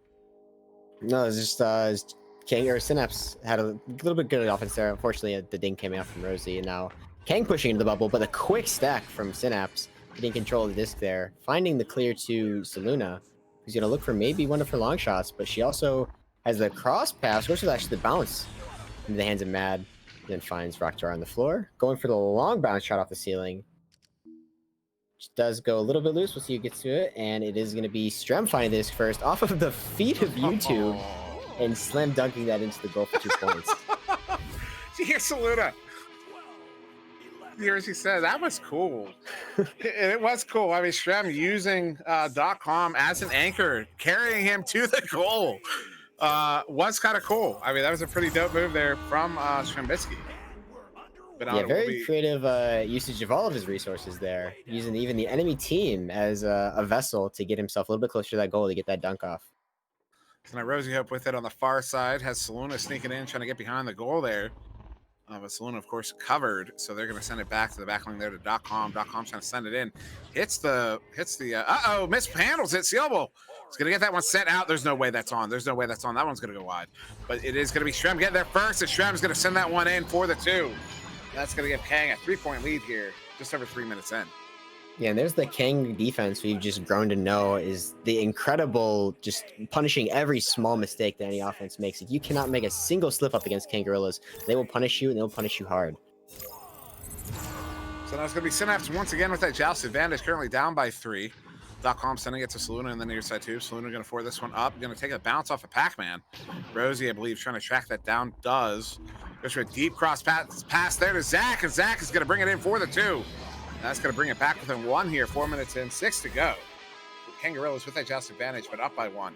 No, it's just Kang or Synapse had a little bit good offense there. Unfortunately, the ding came out from Rosie, and now Kang pushing into the bubble, but a quick stack from Synapse, getting control of the disc there, finding the clear to Saluna, who's gonna look for maybe one of her long shots, but she also has the cross pass, which is actually the bounce into the hands of Mad, then finds RoxTytan on the floor, going for the long bounce shot off the ceiling. Which does go a little bit loose. We'll see who gets to it, and it is gonna be Strem finding this first off of the feet of YouTube. And slam dunking that into the goal for 2 points. See, here's Saluna. Here, as he said, that was cool. It was cool. I mean, Strem using .com as an anchor, carrying him to the goal was kind of cool. I mean, that was a pretty dope move there from Strembitsky. But yeah, very creative usage of all of his resources there, using even the enemy team as a vessel to get himself a little bit closer to that goal to get that dunk off. So now Rosie Hope with it on the far side, has Saluna sneaking in, trying to get behind the goal there. But Saluna, of course, covered, so they're going to send it back to the backline there to .com. .com's trying to send it in. Hits the mishandles it. Sealable. He's going to get that one set out. There's no way that's on. There's no way that's on. That one's going to go wide. But it is going to be Strem getting there first, and Strem's going to send that one in for the 2. That's going to give Kang a 3-point lead here, just over 3 minutes in. Yeah, and there's the Kang defense we've just grown to know is the incredible, just punishing every small mistake that any offense makes. If you cannot make a single slip up against Kangorillaz, they will punish you, and they'll punish you hard. So now it's going to be Synapse once again with that joust advantage, currently down by 3. .com sending it to Saluna in the near side too. Saluna going to forward this one up, going to take a bounce off of Pac-Man. Rosie, I believe, trying to track that down, does. Goes for a deep cross pass there to Zach, and Zach is going to bring it in for the 2. That's going to bring it back within 1 here. 4 minutes in, 6 to go. Kangorillaz with that joust advantage, but up by 1.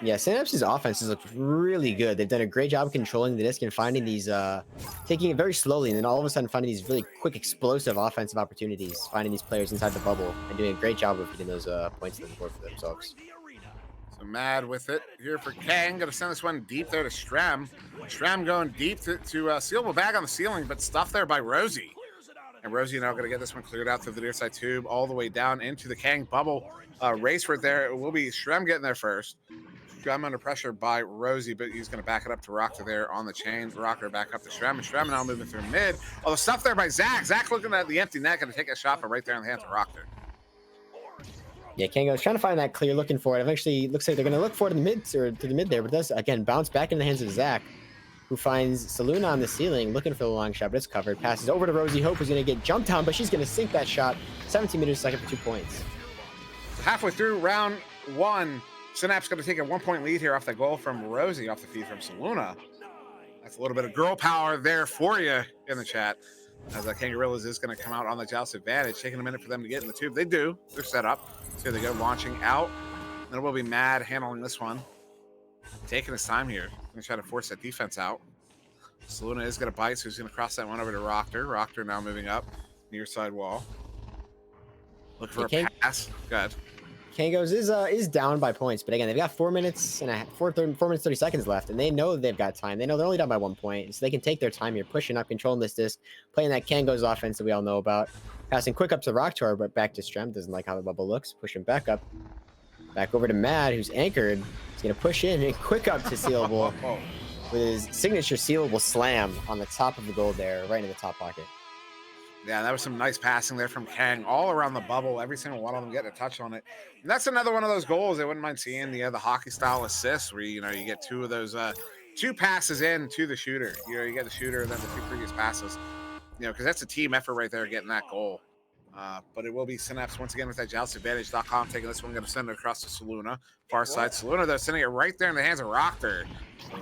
Yeah, Synapse's offenses look really good. They've done a great job controlling the disc and finding these, taking it very slowly, and then all of a sudden finding these really quick, explosive offensive opportunities, finding these players inside the bubble, and doing a great job of getting those points to the board for themselves. So Mad with it here for Kang. Going to send this one deep there to Strem. Strem going deep to Sealable bag on the ceiling, but stuffed there by Rosie. And Rosie now going to get this one cleared out through the near side tube, all the way down into the Kang bubble. Race for it there. It will be Strem getting there first. Strem under pressure by Rosie, but he's going to back it up to Rocker there on the chain. Rocker back up to Strem, and Strem now moving through mid. Oh, the stuff there by Zach. Zach looking at the empty net, going to take a shot, but right there in the hands of Rocker. Yeah, Kango's trying to find that clear, looking for it. Eventually, looks like they're going to look for it in the mid, or to the mid there, but does again bounce back in the hands of Zach, who finds Saluna on the ceiling, looking for the long shot, but it's covered. Passes over to Rosie Hope, who's going to get jumped on, but she's going to sink that shot. 17 meters a second for 2 points. Halfway through round 1, Synapse going to take a 1-point lead here off the goal from Rosie, off the feed from Saluna. That's a little bit of girl power there for you in the chat. As Kangorillaz is going to come out on the joust advantage, taking a minute for them to get in the tube. They do. They're set up. So here they go, launching out. Then we'll be Mad handling this one. Taking his time here. Going to try to force that defense out. Saluna is going to bite, so he's going to cross that one over to Rocker. Rocker now moving up near side wall. Looking for a pass. Good. Kangos is down by points, but again, they've got 4 minutes 30 seconds left, and they know they've got time. They know they're only down by 1 point, so they can take their time here, pushing up, controlling this disc, playing that Kangos offense that we all know about. Passing quick up to RoxTytan, but back to Strem. Doesn't like how the bubble looks. Pushing back up. Back over to Mad, who's anchored. He's going to push in and quick up to Sealable with his signature Sealable slam on the top of the goal there, right in the top pocket. Yeah, that was some nice passing there from Kang all around the bubble. Every single one of them getting a touch on it. And that's another one of those goals I wouldn't mind seeing, the hockey style assists where, you get 2 of those, 2 passes in to the shooter. You get the shooter and then the 2 previous passes, because that's a team effort right there getting that goal. But it will be Synapse once again with that joust advantage.com taking this one, going to send it across to Saluna. Far side, Saluna, though, sending it right there in the hands of Rocker.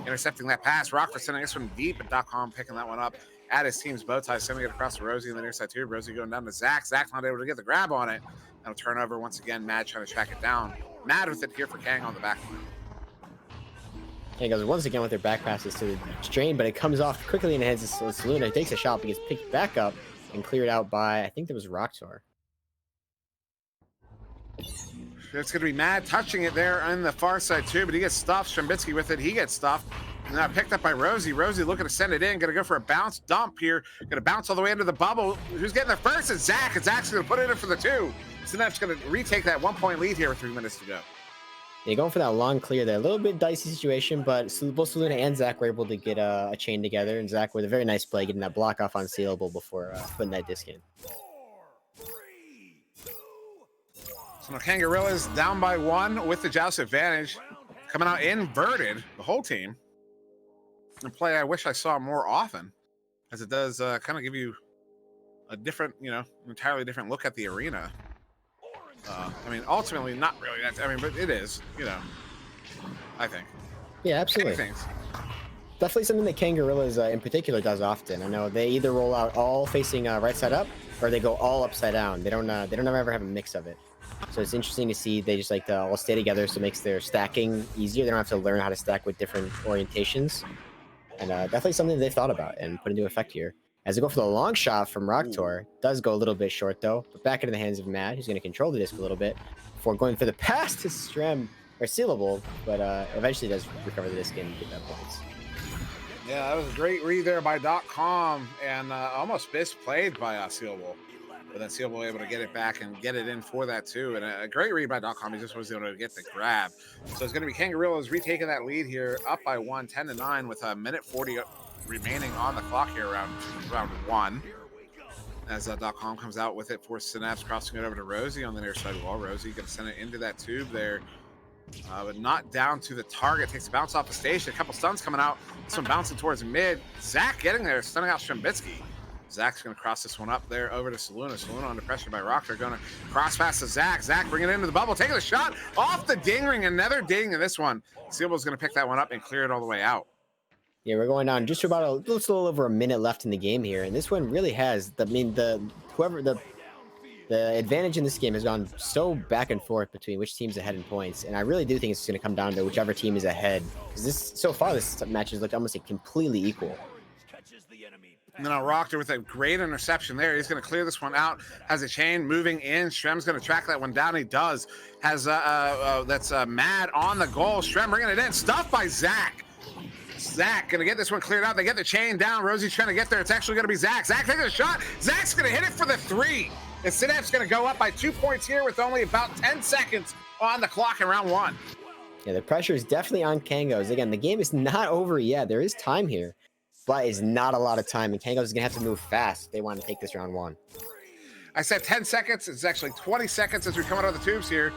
Intercepting that pass. Rocker sending this one deep, and .com picking that one up at his team's bow tie, sending it across to Rosie in the near side too. Rosie going down to Zach. Zach's not able to get the grab on it. That'll turn over once again. Mad trying to track it down. Mad with it here for Kang on the back line. Kang goes once again with their back passes to the strain, but it comes off quickly in the hands of Saluna. He takes a shot, but gets picked back up and cleared out by, I think there was RoxTytan. It's going to be Mad touching it there on the far side too, but he gets stuffed. Strembitsky with it. He gets stuffed. And now picked up by Rosie. Rosie looking to send it in. Going to go for a bounce dump here. Going to bounce all the way into the bubble. Who's getting there first? It's Zach. And Zach's going to put it in for the 2. Synapse going to retake that 1-point lead here with 3 minutes to go. They're going for that long clear there. A little bit dicey situation, but both Saluna and Zach were able to get a chain together, and Zach with a very nice play, getting that block off on Sealable before putting that disc in. So now Kangorillaz down by 1 with the joust advantage. Coming out inverted, the whole team. A play I wish I saw more often, as it does kind of give you a different, entirely different look at the arena. I mean, ultimately, not really. But it is, I think. Yeah, absolutely. Definitely something that Kangorillaz in particular does often. I know they either roll out all facing right side up, or they go all upside down. They don't ever have a mix of it. So it's interesting to see they just like to all stay together, so it makes their stacking easier. They don't have to learn how to stack with different orientations. And definitely something they've thought about and put into effect here. As they go for the long shot from RoxTytan, does go a little bit short though, but back into the hands of Matt, who's going to control the disc a little bit before going for the pass to Strem, or Sealable, but eventually does recover the disc and get that points. Yeah, that was a great read there by .com, and almost misplayed by Sealable. But then Sealable able to get it back and get it in for that too. And a great read by .com. He just was able to get the grab. So it's going to be Kangorillaz retaking that lead here, up by 1, 10-9, with a minute 40 remaining on the clock here around round 1. As .com comes out with it for Synapse, crossing it over to Rosie on the near side wall. Rosie going to send it into that tube there. But not down to the target. Takes a bounce off the station. A couple stuns coming out. This one bouncing towards mid. Zach getting there, stunning out Strembitsky. Zach's going to cross this one up there over to Saluna. Saluna under pressure by RoxTytan. Going to cross pass to Zach. Zach bringing it into the bubble. Taking the shot off the ding ring. Another ding in this one. Sealable's going to pick that one up and clear it all the way out. Yeah, we're going down just about a little over a minute left in the game here. And this one really has, the advantage in this game has gone so back and forth between which team's ahead in points. And I really do think it's going to come down to whichever team is ahead. Because so far, this match has looked almost completely equal. And then RoxTytan with a great interception there. He's going to clear this one out. Has a chain moving in. Strem's going to track that one down. He does. Has that's Mad on the goal. Strem bringing it in. Stuffed by Zach. Zach going to get this one cleared out. They get the chain down. Rosie's trying to get there. It's actually going to be Zach. Zach taking a shot. Zach's going to hit it for the 3. And Synapse going to go up by 2 points here with only about 10 seconds on the clock in round 1. Yeah, the pressure is definitely on Kangos. Again, the game is not over yet. There is time here, but it's not a lot of time, and Kangos is going to have to move fast if they want to take this round 1. I said 10 seconds. It's actually 20 seconds as we come out of the tubes here.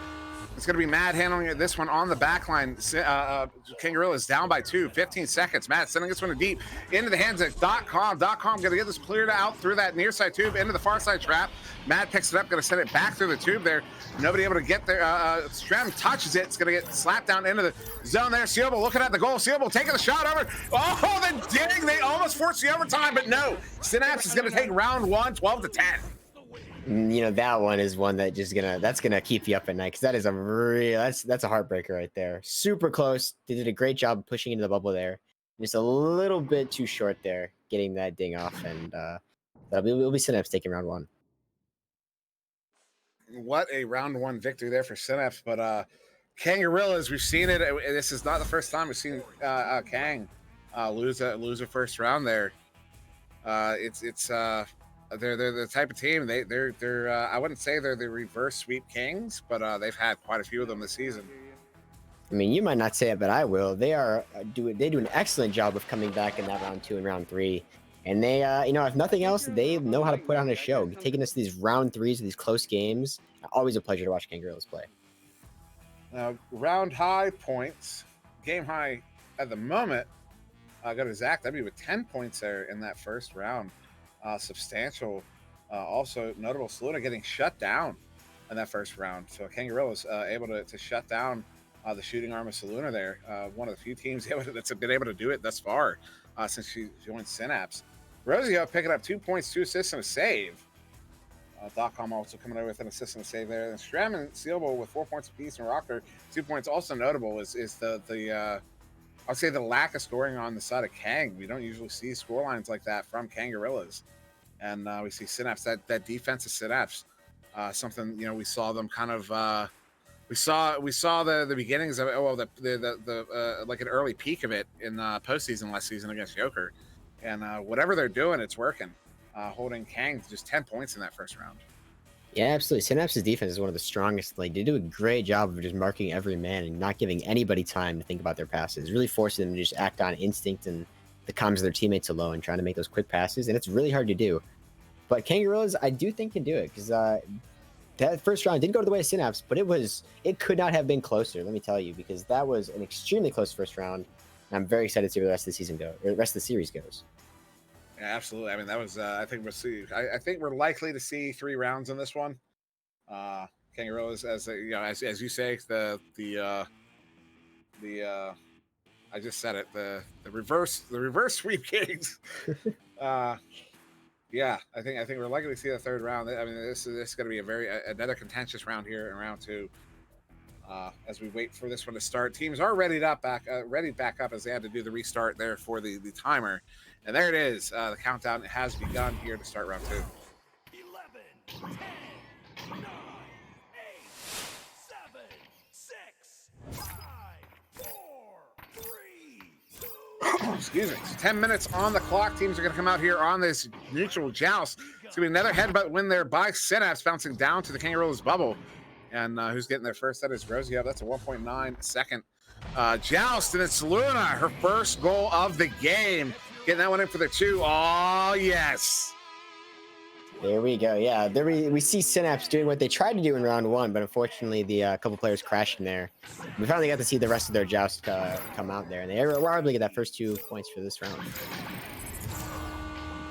It's going to be Mad handling this one on the back line. Kangorillaz is down by 2, 15 seconds. Mad sending this one deep into the hands of .com. .com going to get this cleared out through that near side tube into the far side trap. Mad picks it up, going to send it back through the tube there. Nobody able to get there. Strem touches it. It's going to get slapped down into the zone there. Sealable looking at the goal. Sealable taking the shot over. Oh, the ding. They almost forced the overtime, but no. Synapse is going to take round 1, 12-10. That one is one that that's gonna keep you up at night, because that is that's a heartbreaker right there. Super close. They did a great job pushing into the bubble there. Just a little bit too short there, getting that ding off, and it'll be Synapse taking round 1. What a round 1 victory there for Synapse, but Kangorillaz, we've seen it. This is not the first time we've seen Kang lose a first round there. They're the type of team. They're I wouldn't say they're the reverse sweep kings, but they've had quite a few of them this season. I mean, you might not say it, but I will. They do an excellent job of coming back in that round 2 and round 3, and they if nothing else, they know how to put on a show. Taking us to these round 3s, these close games, always a pleasure to watch Kangorillaz play. Round high points, game high at the moment. Go to Zach W with 10 points there in that first round. Substantial. Also notable, Saluna getting shut down in that first round. So Kangorillaz able to shut down the shooting arm of Saluna there. One of the few teams that's been able to do it thus far since she joined Synapse. Rosie picking up 2 points, 2 assists, and a save. .com also coming over with an assist and a save there. And Strem and Sealable with 4 points apiece, and RoxTytan 2 points. Also notable is the I'd say the lack of scoring on the side of Kang. We don't usually see score lines like that from Kangorillaz. And we see Synapse, that defense of Synapse, something we saw them kind of we saw the beginnings of it. Well, the like an early peak of it in postseason last season against Joker, and whatever they're doing, it's working. Holding Kang to just 10 points in that first round. Yeah, absolutely. Synapse's defense is one of the strongest. Like, they do a great job of just marking every man and not giving anybody time to think about their passes. Really forcing them to just act on instinct and the comms of their teammates alone, trying to make those quick passes, and it's really hard to do. But Kangorillaz, I do think, can do it, because that first round didn't go to the way of Synapse, but it could not have been closer, let me tell you, because that was an extremely close first round. And I'm very excited to see where the rest of the season goes, or the rest of the series goes. Yeah, absolutely. I mean, that was. I think we'll see. I think we're likely to see 3 rounds in this one. Kangorillaz, as you know, as you say, the I just said it. The reverse sweepstakes. Yeah, I think we're likely to see the 3rd round. I mean, this is going to be another contentious round here in round 2. As we wait for this one to start, teams are ready back up as they had to do the restart there for the timer, and there it is. The countdown has begun here to start round 2. 11, 10, 9, 8, 7, 6, 5, 4, 3, 2. Excuse me. 10 minutes on the clock. Teams are going to come out here on this neutral joust. It's going to be another headbutt win there by Synapse, bouncing down to the Kangorillaz bubble. And who's getting there first? That is Rosie. That's a 1.9 second joust. And it's Luna, her first goal of the game. Getting that one in for the 2. Oh, yes. There we go. Yeah, there we see Synapse doing what they tried to do in round 1, but unfortunately the couple players crashed in there. We finally got to see the rest of their joust come out there, and they were able to get that first 2 points for this round.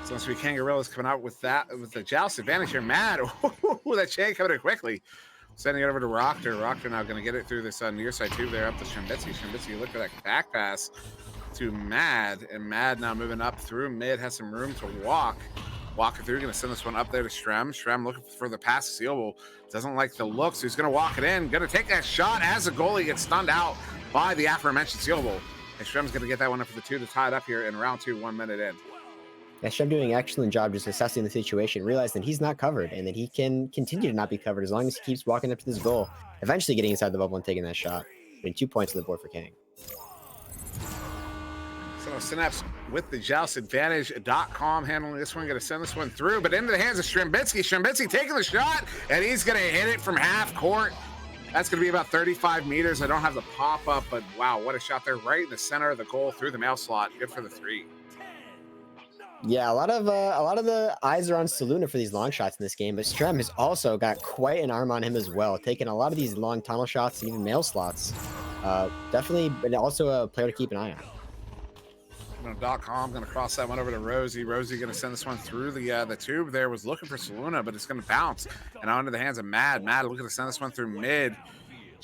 So once we Kangorillaz coming out with the joust advantage here. Mad. Ooh, that chain coming in quickly. Sending it over to Rockter. Rockter now going to get it through this near side tube there up to Shrimbitzy. Shrimbitzy, look at that back pass to Mad. And Mad now moving up through mid, has some room to walk. Walking through, going to send this one up there to Shrem. Shrem looking for the pass sealable. Doesn't like the look, so he's going to walk it in. Going to take that shot as the goalie gets stunned out by the aforementioned sealable. And Shrem's going to get that one up for the 2 to tie it up here in round 2, 1 minute in. Yeah, Shrem doing an excellent job just assessing the situation, realized that he's not covered and that he can continue to not be covered as long as he keeps walking up to this goal, eventually getting inside the bubble and taking that shot. Putting 2 points on the board for Kang. So Synapse with the joust advantage. .com handling this one, going to send this one through, but into the hands of Shrimbitzy. Shrimbitzy taking the shot, and he's going to hit it from half court. That's going to be about 35 meters. I don't have the pop-up, but wow, what a shot there, right in the center of the goal through the mail slot. Good for the 3. Yeah, a lot of the eyes are on Saluna for these long shots in this game, but Strem has also got quite an arm on him as well, taking a lot of these long tunnel shots and even mail slots. Definitely, but also a player to keep an eye on. .com going to cross that one over to Rosie. Rosie going to send this one through the tube there. Was looking for Saluna, but it's going to bounce and onto the hands of Mad. Mad looking to send this one through mid.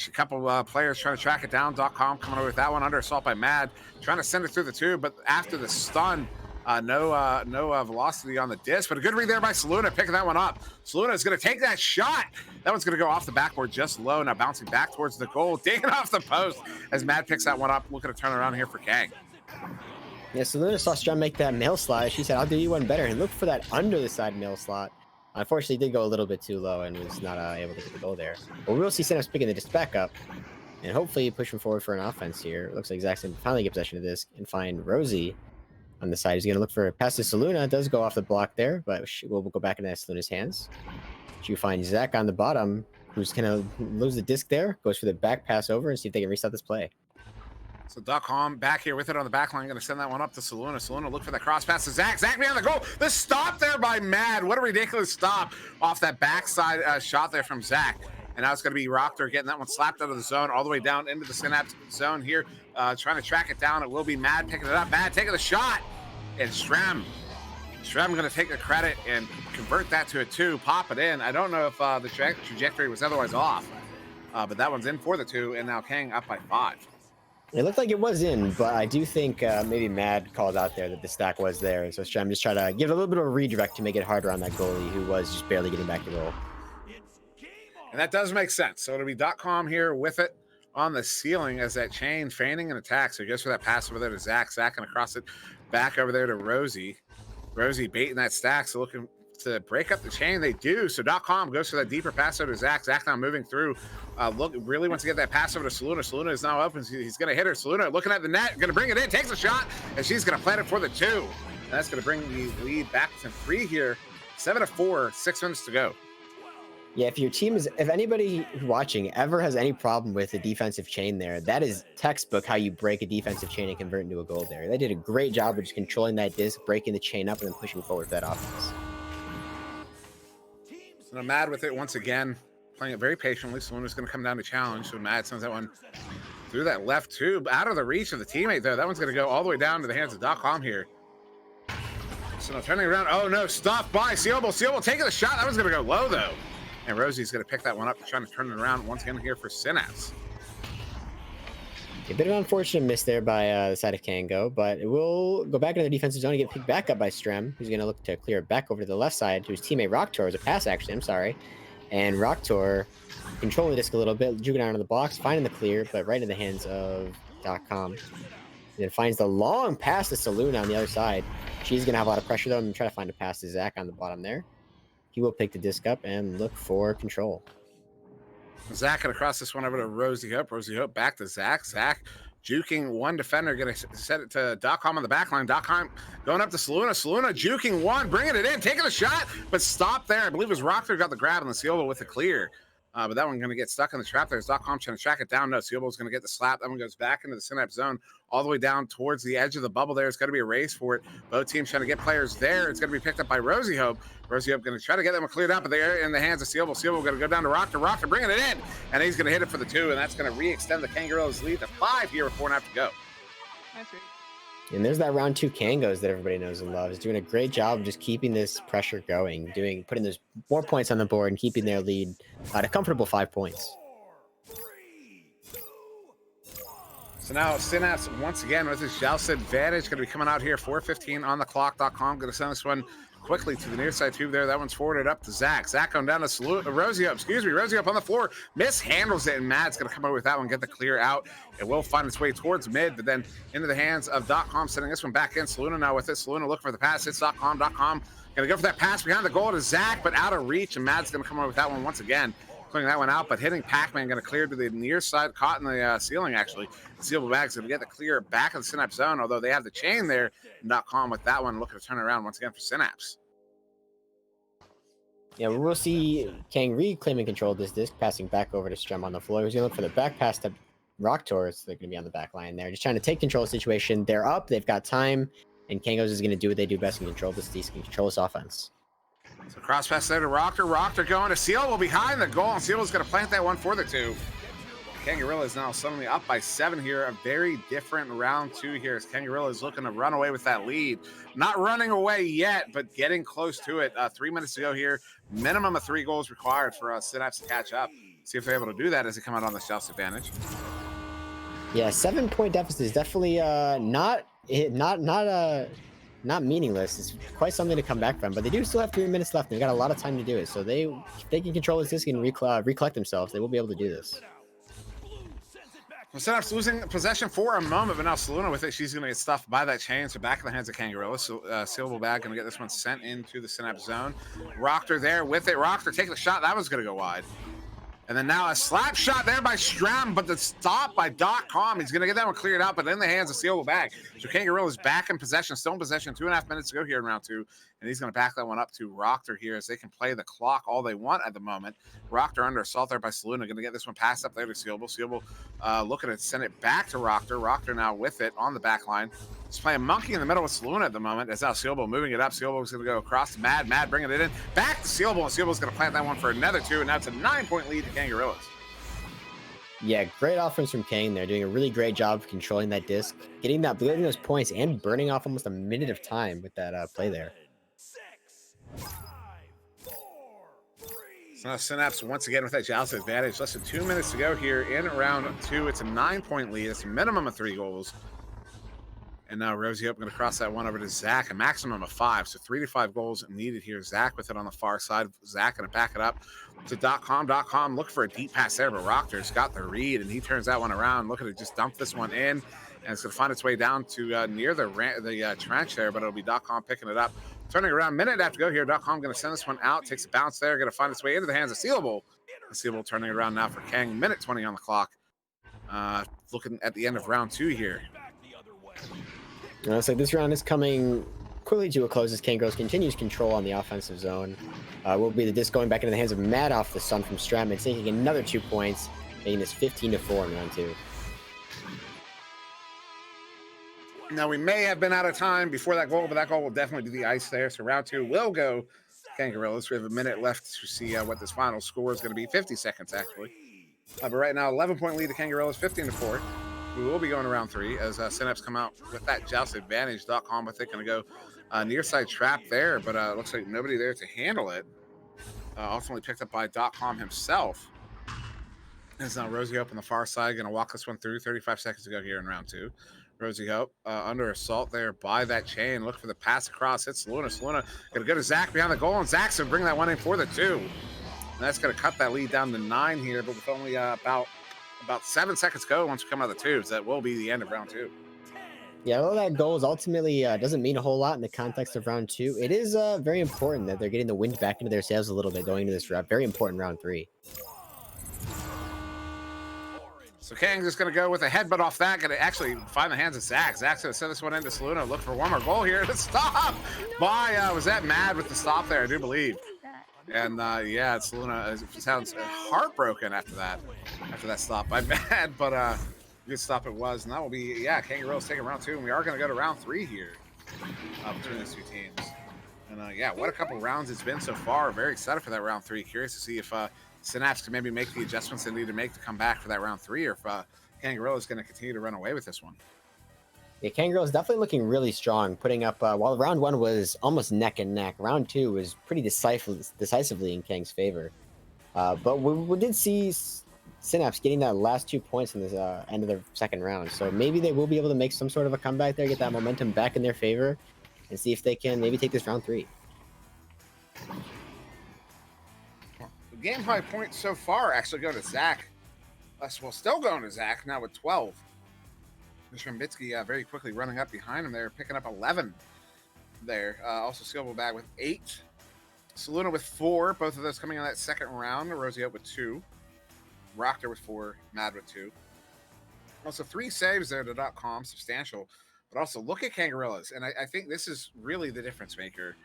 A couple players trying to track it down. .com coming over with that one under assault by Mad, trying to send it through the tube, but after the stun, no velocity on the disc, but a good read there by Saluna, picking that one up. Saluna is going to take that shot. That one's going to go off the backboard just low. Now bouncing back towards the goal, digging off the post as Mad picks that one up. Looking to turn around here for Kang. Yeah, Saluna saw Strem make that mail slot. She said, I'll do you one better, and look for that under the side mail slot. Unfortunately, did go a little bit too low and was not able to get the goal there. But we'll see Synapse picking the disc back up and hopefully pushing forward for an offense here. Looks like Zaxxon finally get possession of this and find Rosie on the side. He's going to look for a pass to Saluna. It does go off the block there, but we'll go back into Saluna's hands. You find Zach on the bottom, who's going to lose the disc there, goes for the back pass over and see if they can restart this play. So .com back here with it on the back line. Going to send that one up to Saluna. Saluna look for that cross pass to Zach. Zach behind the goal. The stop there by Mad. What a ridiculous stop off that backside shot there from Zach. And now it's going to be Rockter getting that one slapped out of the zone all the way down into the Synapse zone here. Trying to track it down. It will be Mad picking it up. Mad taking the shot. And Strem going to take the credit and convert that to a 2. Pop it in. I don't know if the trajectory was otherwise off. But that one's in for the 2. And now Kang up by 5. It looked like it was in, but I do think maybe Mad called out there that the stack was there. And so Strem just trying to give it a little bit of a redirect to make it harder on that goalie who was just barely getting back to goal. And that does make sense. So it'll be .com here with it on the ceiling as that chain feigning an attack. So he goes for that pass over there to Zach. Zach going to cross it back over there to Rosie. Rosie baiting that stack, so looking to break up the chain. They do. So .com goes for that deeper pass over to Zach. Zach now moving through. Look, really wants to get that pass over to Saluna. Saluna is now open. He's going to hit her. Saluna looking at the net, going to bring it in, takes a shot, and she's going to plant it for the 2. And that's going to bring the lead back to 3 here. 7-4, 6 minutes to go. Yeah, if anybody watching ever has any problem with the defensive chain there, that is textbook how you break a defensive chain and convert into a goal there. They did a great job of just controlling that disc, breaking the chain up, and then pushing forward for that offense. And I'm mad with it once again, playing it very patiently. Saluna's going to come down to challenge. So Mad sends that one through that left tube, out of the reach of the teammate, though. That one's going to go all the way down to the hands of .com here. So now turning around. Oh, no. Stopped by Sealable taking the shot. That one's going to go low, though. And Rosie's going to pick that one up, trying to turn it around once again here for Synapse. A bit of an unfortunate miss there by the side of Kango, but it will go back into the defensive zone and get picked back up by Strem, who's going to look to clear it back over to the left side to his teammate RoxTytan. It was a pass, actually. I'm sorry. And RoxTytan controlling the disc a little bit, juking out of the box, finding the clear, but right in the hands of .com. And then finds the long pass to Saluna on the other side. She's going to have a lot of pressure, though, and try to find a pass to Zach on the bottom there. He will pick the disc up and look for control. Zach going to cross this one over to Rosie Hope. Rosie Hope back to Zach. Zach juking one defender, going to set it to .com on the back line. .com going up to Saluna. Saluna juking one, bringing it in, taking a shot, but stopped there. I believe it was Rocker got the grab on the Sealable with the clear. But that one going to get stuck in the trap. There's .com trying to track it down. No, Sealable's going to get the slap. That one goes back into the Synapse zone, all the way down towards the edge of the bubble there. It's going to be a race for it. Both teams trying to get players there. It's going to be picked up by Rosie Hope. Rosie Hope going to try to get them cleared up, but they're in the hands of Sealable. Sealable going to go down to Rocker. Rocker bringing it in, and he's going to hit it for the 2, and that's going to re-extend the Kangorillaz lead to 5 here with 4.5 to go. Nice read. And there's that round 2 Kangos that everybody knows and loves, doing a great job of just keeping this pressure going, putting those more points on the board and keeping their lead at a comfortable 5 points. So now Synapse once again with his joust advantage, going to be coming out here 4:15 on the clock. .com going to send this one quickly to the near side tube there. That one's forwarded up to Zach. Zach going down to Rosie Up. Rosie Up on the floor. Mishandles it, and Mad's going to come over with that one, get the clear out. It will find its way towards mid, but then into the hands of .com, sending this one back in. Saluna now with it. Saluna looking for the pass. It's .com. .com going to go for that pass behind the goal to Zach, but out of reach, and Mad's going to come over with that one once again. Clearing that one out, but hitting Pac-Man, going to clear to the near side, caught in the ceiling, actually. The Sealable Bag's going to get the clear back of the Synapse zone, although they have the chain there. .com with that one, looking to turn it around once again for Synapse. Yeah, we'll see Kang reclaiming control of this disc, passing back over to Strem on the floor. He's going to look for the back pass to RoxTytan, so they're going to be on the back line there. Just trying to take control of the situation. They're up, they've got time, and Kangos is going to do what they do best and control this disc and control this offense. So cross pass there to Rocker. Rocker going to Sealable behind the goal, and Sealable's going to plant that one for the 2. Kangorillaz now suddenly up by 7 here. A very different round 2 here as Kangorillaz looking to run away with that lead. Not running away yet, but getting close to it. 3 minutes to go here. Minimum of 3 goals required for Synapse to catch up. See if they're able to do that as they come out on the South's advantage. Yeah, 7-point deficit is definitely not meaningless. It's quite something to come back from, but they do still have 3 minutes left. They've got a lot of time to do it, so if they can control this disc and recollect themselves, they will be able to do this. Well, Synapse losing possession for a moment, but now Saluna with it. She's going to get stuffed by that chain, so back in the hands of Kangorillaz. So, Sealable Bag going to get this one sent into the Synapse zone. Rocker there with it. Rocker taking the shot. That one's going to go wide. And then now a slap shot there by Stram, but the stop by .com. He's going to get that one cleared out, but in the hands of Sealable Bag. So Kangorillaz back in possession, still in possession. 2.5 minutes to go here in round 2. And he's going to back that one up to Rocker here as they can play the clock all they want at the moment. Rocker under assault there by Saluna. Going to get this one passed up there to Sealable. Sealable looking to send it back to Rocker. Rocker now with it on the back line. He's playing monkey in the middle with Saluna at the moment. As now Sealable moving it up. Sealable's going to go across to Mad. Mad bringing it in. Back to Sealable. And Sealable's going to plant that one for another 2. And now it's a 9-point lead to Kangorillaz. Yeah, great offense from Kang there, doing a really great job of controlling that disc, getting those points, and burning off almost a minute of time with that play there. So now Synapse once again with that joust advantage. Less than 2 minutes to go here in round 2. It's a 9-point lead. It's a minimum of 3 goals. And now Rosie Hope going to cross that one over to Zach, a maximum of 5. So 3 to 5 goals needed here. Zach with it on the far side. Zach going to back it up to .com. .com look for a deep pass there, but Rockter's got the read, and he turns that one around. Looking to just dump this one in, and it's going to find its way down to near the trench there, but it'll be .com picking it up. Turning around, minute after go here. .com going to send this one out, takes a bounce there, going to find its way into the hands of Sealable. Sealable turning it around now for Kang. Minute 20 on the clock. Looking at the end of round 2 here. Looks like this round is coming quickly to a close as Kangorillaz continues control on the offensive zone. Will be the disc going back into the hands of Mad off the stun from Stratman, taking another 2 points, making this 15-4 in round 2. Now, we may have been out of time before that goal, but that goal will definitely do the ice there. So round 2 will go Kangorillaz. We have a minute left to see what this final score is going to be. 50 seconds, actually. But right now, 11-point lead to Kangorillaz, 15-4. We will be going to round 3 as Synapse come out with that joust advantage. .com, I think, going to go near side trap there, but it looks like nobody there to handle it. Ultimately picked up by .com himself. As now Rosie Hope on the far side, going to walk this one through. 35 seconds to go here in round 2. Rosie Hope under assault there by that chain. Look for the pass across. Hits Saluna. Saluna going to go to Zach behind the goal, and Zach's going to bring that one in for the 2. And that's going to cut that lead down to 9 here, but with only about 7 seconds to go once we come out of the tubes. That will be the end of round 2. Yeah, although that goal is ultimately doesn't mean a whole lot in the context of round 2, it is very important that they're getting the wind back into their sails a little bit going into this very important round 3. So Kang's just going to go with a headbutt off that. Going to actually find the hands of Zach. Zach's going to send this one into Saluna. Look for one more goal here to stop by, was that Mad with the stop there, I do believe. And yeah, Saluna sounds heartbroken after that stop by Mad, but good stop it was. And that will be, yeah, Kangorillaz taking round 2. And we are going to go to round 3 here between these two teams. And yeah, what a couple rounds it's been so far. Very excited for that round 3. Curious to see if Synapse can maybe make the adjustments they need to make to come back for that round 3, or if Kangorillaz is going to continue to run away with this one. Yeah, Kangorillaz is definitely looking really strong, putting up, while round 1 was almost neck and neck, round 2 was pretty decisively in Kang's favor. But we did see Synapse getting that last 2 points in this end of the second round, so maybe they will be able to make some sort of a comeback there, get that momentum back in their favor, and see if they can maybe take this round 3. Game high points so far actually go to Zach. Well, still going to Zach now with 12. Shrimbitsky very quickly running up behind him there, picking up 11 there. Also Silverback with 8. Saluna with 4. Both of those coming in that second round. Rosie Hope with 2. Rockter with 4. Mad with 2. Also 3 saves there to .com, substantial. But also look at Kangorillaz, and I think this is really the difference maker.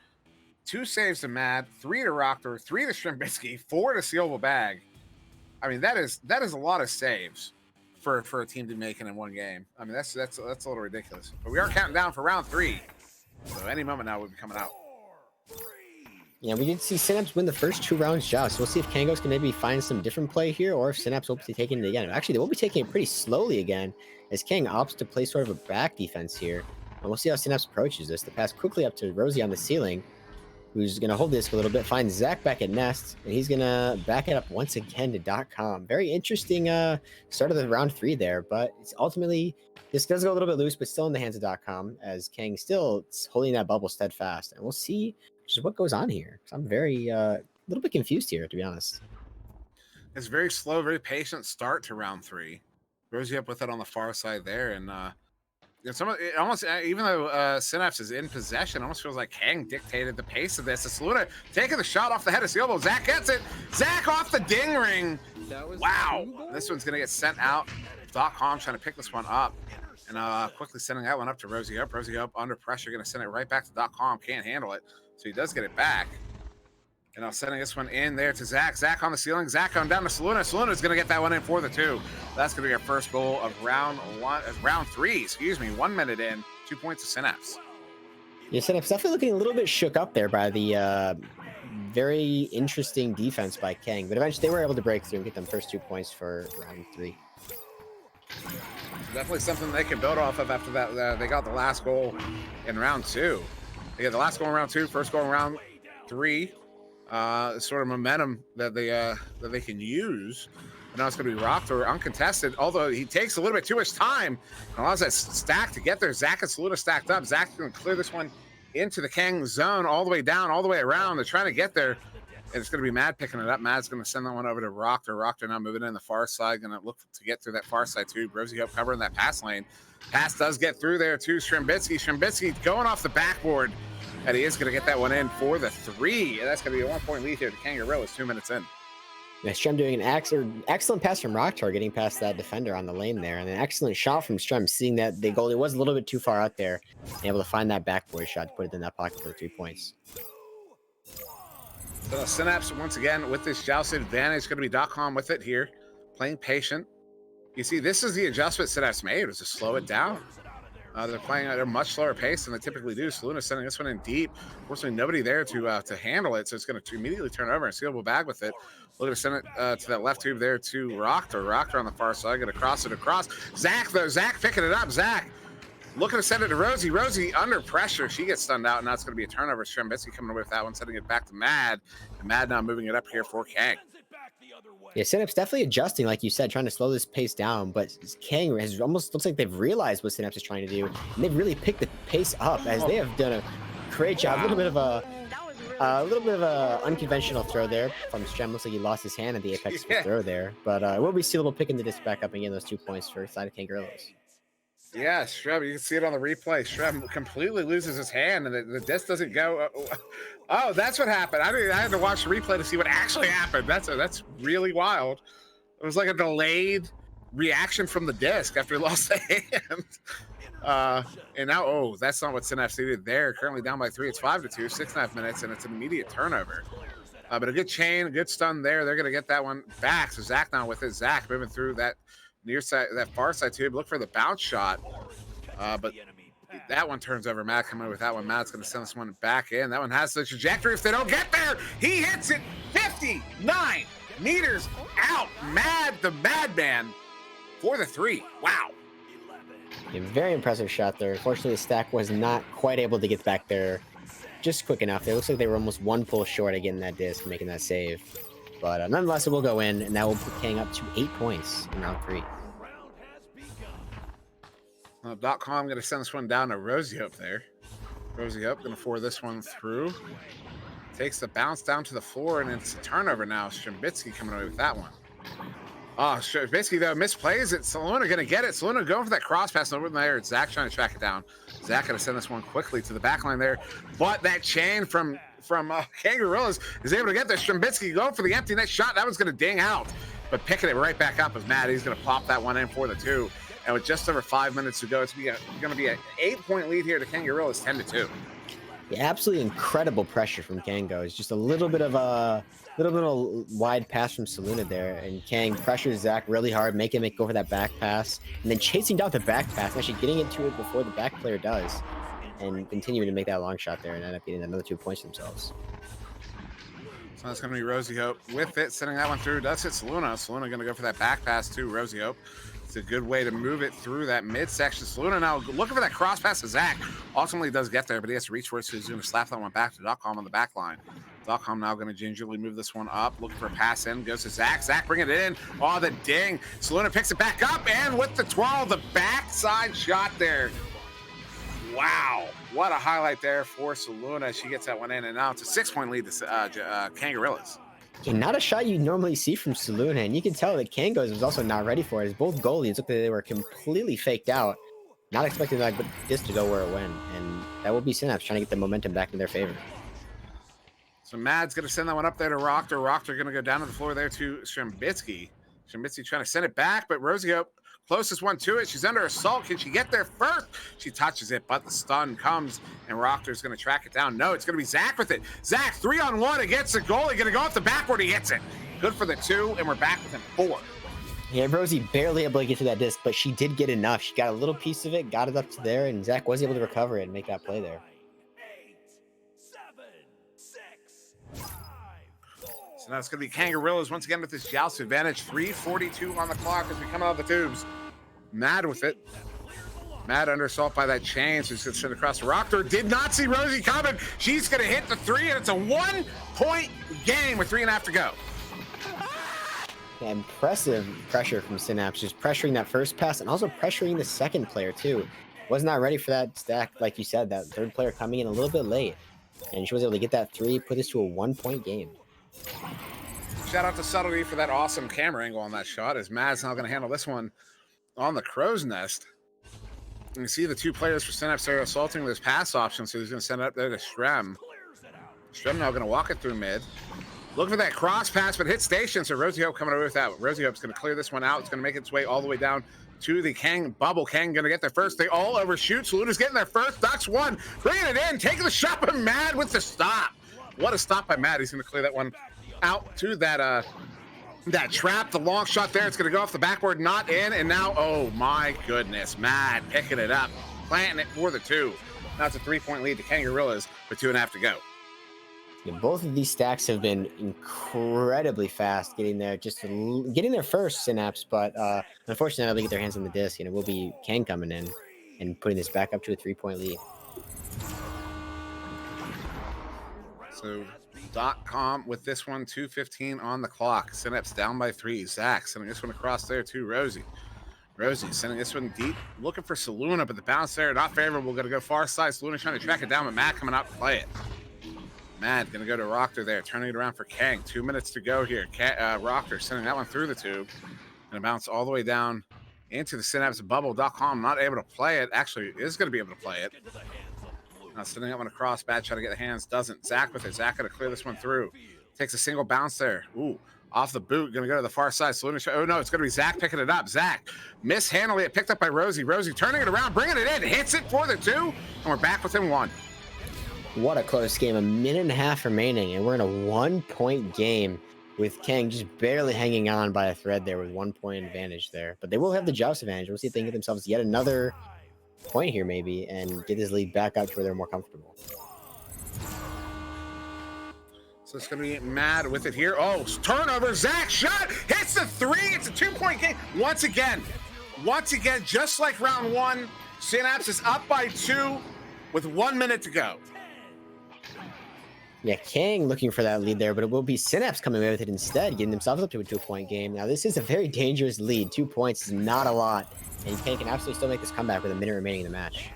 2 saves to Mad, 3 to Rockter, 3 to Shrimbitsky, 4 to Silverback. I mean, that is a lot of saves for a team to make in one game. I mean, that's a little ridiculous. But we are counting down for round 3, so any moment now we'll be coming out. Yeah, we did see Synapse win the first 2 rounds just. We'll see if Kangos can maybe find some different play here, or if Synapse will be taking it again. Actually, they will be taking it pretty slowly again, as Kang opts to play sort of a back defense here. And we'll see how Synapse approaches this. The pass quickly up to Rosie on the ceiling, who's going to hold this for a little bit, finds Zach back at Nest, and he's going to back it up once again to .com. Very interesting start of the round 3 there, but it's ultimately, this does go a little bit loose, but still in the hands of .com, as Kang still holding that bubble steadfast. And we'll see just what goes on here. So I'm very, a little bit confused here, to be honest. It's a very slow, very patient start to round 3. Rosie up with it on the far side there, and it almost, even though Synapse is in possession, it almost feels like Kang dictated the pace of this. It's Saluna taking the shot off the head of Sealbo. Zach gets it. Zach off the ding ring. Wow. This one's going to get sent out. .com trying to pick this one up. And quickly sending that one up to Rosie Hope. Rosie Hope under pressure, going to send it right back to .com. Can't handle it. So he does get it back. And I'm sending this one in there to Zach. Zach on the ceiling. Zach going down to Saluna. Saluna's going to get that one in for the 2. That's going to be our first goal of round 3. Excuse me. 1 minute in. 2 points to Synapse. Yeah, Synapse definitely looking a little bit shook up there by the very interesting defense by Kang. But eventually they were able to break through and get them first 2 points for round 3. Definitely something they can build off of after that. They got the last goal in round 2. They got the last goal in round 2, first goal in round 3. Sort of momentum that they can use. And now it's going to be Rockter uncontested, although he takes a little bit too much time and allows that stack to get there. Zach and Saluna stacked up. Zach's going to clear this one into the Kang zone, all the way down, all the way around. They're trying to get there, and it's going to be Mad picking it up. Mad's going to send that one over to Rockter. Rockter now moving in the far side, going to look to get through that far side too. Rosie Hope covering that pass lane. Pass does get through there to Shrimbitsky. Shrimbitsky going off the backboard, and he is going to get that one in for the 3. And that's going to be a 1 point lead here to Kangorillaz 2 minutes in. Strem doing an excellent pass from RoxTytan, getting past that defender on the lane there, and an excellent shot from Strem, seeing that the goalie was a little bit too far out there, and able to find that backboard shot to put it in that pocket for the 3 points. So Synapse, once again, with this jousted advantage, going to be .com with it here, playing patient. You see, this is the adjustment Synapse made, was to slow it down. They're playing at a much slower pace than they typically do. Saluna sending this one in deep. Fortunately, nobody there to handle it, so it's going to immediately turn over and sealable bag with it. Looking to send it to that left tube there to RoxTytan. RoxTytan on the far side, going to cross it across. Zach, though. Zach picking it up. Zach looking to send it to Rosie. Rosie under pressure. She gets stunned out, and now it's going to be a turnover. Strembitsky coming away with that one, sending it back to Mad. And Mad now moving it up here for Kang. Yeah, Synapse definitely adjusting, like you said, trying to slow this pace down, but Kang has almost looks like they've realized what Synapse is trying to do, and they've really picked the pace up as they have done a great job. A little bit of a unconventional throw there from Strem. Looks like he lost his hand at the apex of the throw there, but we'll be sealable picking the disc back up and getting those 2 points for side of Kangorillaz. Yeah, Strem, you can see it on the replay. Strem completely loses his hand, and the disc doesn't go. Oh, that's what happened. I had to watch the replay to see what actually happened. That's really wild. It was like a delayed reaction from the disc after he lost the hand. And now, oh, that's not what Synapse needed there. Currently down by 3. It's 5-2, 6.5 minutes, and it's an immediate turnover. But a good chain, a good stun there. They're going to get that one back. So Zach now with it. Zach moving through that near side, that far side tube. Look for the bounce shot. But that one turns over. Matt coming in with that one. Matt's going to send this one back in. That one has the trajectory. If they don't get there, he hits it 59 meters out. Mad, the madman, for the 3. Wow. A very impressive shot there. Unfortunately, the stack was not quite able to get back there just quick enough. It looks like they were almost 1 pull short of getting that disc, making that save. But nonetheless, it will go in, and that will put Kang up to 8 points in round 3. .com going to send this one down to Rosie Hope there. Rosie Hope going to forward this one through. Takes the bounce down to the floor, and it's a turnover now. Strembitsky coming away with that one. Oh, Strembitsky, though, misplays it. Saluna going to get it. Saluna going for that cross pass over there. It's Zach trying to track it down. Zach going to send this one quickly to the back line there. But that chain from Kangorillaz is able to get there. Strembitsky going for the empty net shot. That was going to ding out. But picking it right back up is Matt. He's going to pop that one in for the 2. And with just over 5 minutes to go, it's going to be an 8-point lead here to Kangorillaz, 10-2. Yeah, absolutely incredible pressure from Kango. It's just a little bit of a wide pass from Saluna there, and Kang pressures Zach really hard, make him go for that back pass, and then chasing down the back pass, actually getting into it before the back player does, and continuing to make that long shot there, and end up getting another 2 points themselves. So that's going to be Rosie Hope with it, sending that one through. Does hit Saluna. Saluna going to go for that back pass to Rosie Hope. It's a good way to move it through that midsection. Saluna now looking for that cross pass to Zach. Ultimately does get there, but he has to reach for it, so he's going to slap that one back to .com on the back line. .com now going to gingerly move this one up, looking for a pass in, goes to Zach. Zach bringing it in. Oh, the ding. Saluna picks it back up, and with the twirl, the backside shot there. Wow. What a highlight there for Saluna. She gets that one in, and now it's a 6-point lead to Kangorillaz. And not a shot you normally see from Saluna, and you can tell that Kangos was also not ready for it, as both goalies looked like they were completely faked out, not expecting this to go where it went, and that will be Synapse trying to get the momentum back in their favor. So Mad's going to send that one up there to RoxTytan. RoxTytan going to go down to the floor there to Strembitsky. Strembitsky trying to send it back, but Rosie Hope, closest one to it. She's under assault. Can she get there first? She touches it, but the stun comes, and RoxTytan's going to track it down. No, it's going to be Zach with it. Zach, 3-on-1 against the goalie. Going to go off the backboard. He hits it. Good for the 2, and we're back within 4. Yeah, Rosie barely able to get to that disc, but she did get enough. She got a little piece of it, got it up to there, and Zach was able to recover it and make that play there. So now it's going to be Kangorillaz once again with this joust advantage. 3:42 on the clock as we come out of the tubes. Mad with it. Mad under assault by that chain, so he's going to send it across to RoxTytan. Did not see Rosie coming. She's going to hit the 3, and it's a 1-point game with 3.5 to go. Yeah, impressive pressure from Synapse, just pressuring that first pass and also pressuring the second player too. Was not ready for that stack, like you said, that third player coming in a little bit late. And she was able to get that 3, put this to a 1-point game. Shout out to Subtlety for that awesome camera angle on that shot, as Mad's now going to handle this one on the crow's nest. And you see the 2 players for Synapse are assaulting this pass option, so he's going to send it up there to Strem. Strem now going to walk it through mid. Looking for that cross pass, but hit station. So Rosie Hope coming away with that. Rosie Hope's going to clear this one out. It's going to make its way all the way down to the Kang bubble. Kang going to get there first. They all overshoot. Saluna's getting there first. Ducks one. Bringing it in. Taking the shot, but Mad with the stop. What a stop by Mad. He's going to clear that one out to that that trap. The long shot there. It's going to go off the backboard. Not in. And now, oh my goodness. Mad picking it up. Planting it for the 2. Now it's a 3-point lead to Kangorillaz with 2.5 to go. Yeah, both of these stacks have been incredibly fast getting there, getting there first, Synapse, but unfortunately, they get their hands on the disc, and it will be Kang coming in and putting this back up to a 3-point lead. So, .com with this one, 2:15 on the clock. Synapse down by 3. Zach sending this one across there to Rosie. Rosie sending this one deep, looking for Saluna, but the bounce there, not favorable. Going to go far side. Saluna trying to track it down, but Matt coming out to play it. Mad going to go to Rocker there, turning it around for Kang. 2 minutes to go here. Rocker sending that one through the tube. Going to bounce all the way down into the Synapse bubble.com. Not able to play it. Actually, is going to be able to play it. Now sending that one across. Bad trying to get the hands. Doesn't. Zach with it. Zach going to clear this one through. Takes a single bounce there. Ooh. Off the boot. Going to go to the far side. Saluna. Oh, no. It's going to be Zach picking it up. Zach mishandling it. Picked up by Rosie. Rosie turning it around. Bringing it in. Hits it for the 2. And we're back within 1. What a close game. 1.5 minutes remaining, and we're in a 1-point game with Kang just barely hanging on by a thread there with 1 point advantage there. But they will have the joust advantage. We'll see if they can get themselves yet another point here maybe and get this lead back up to where they're more comfortable. So it's going to be Mad with it here. Oh, turnover. Zach shot. Hits the 3. It's a 2-point game. Once again, just like round 1, Synapse is up by 2 with 1 minute to go. Yeah, Kang looking for that lead there, but it will be Synapse coming away with it instead, getting themselves up to a 2-point game. Now, this is a very dangerous lead. 2 points is not a lot, and Kang can absolutely still make this comeback with 1 minute remaining in the match.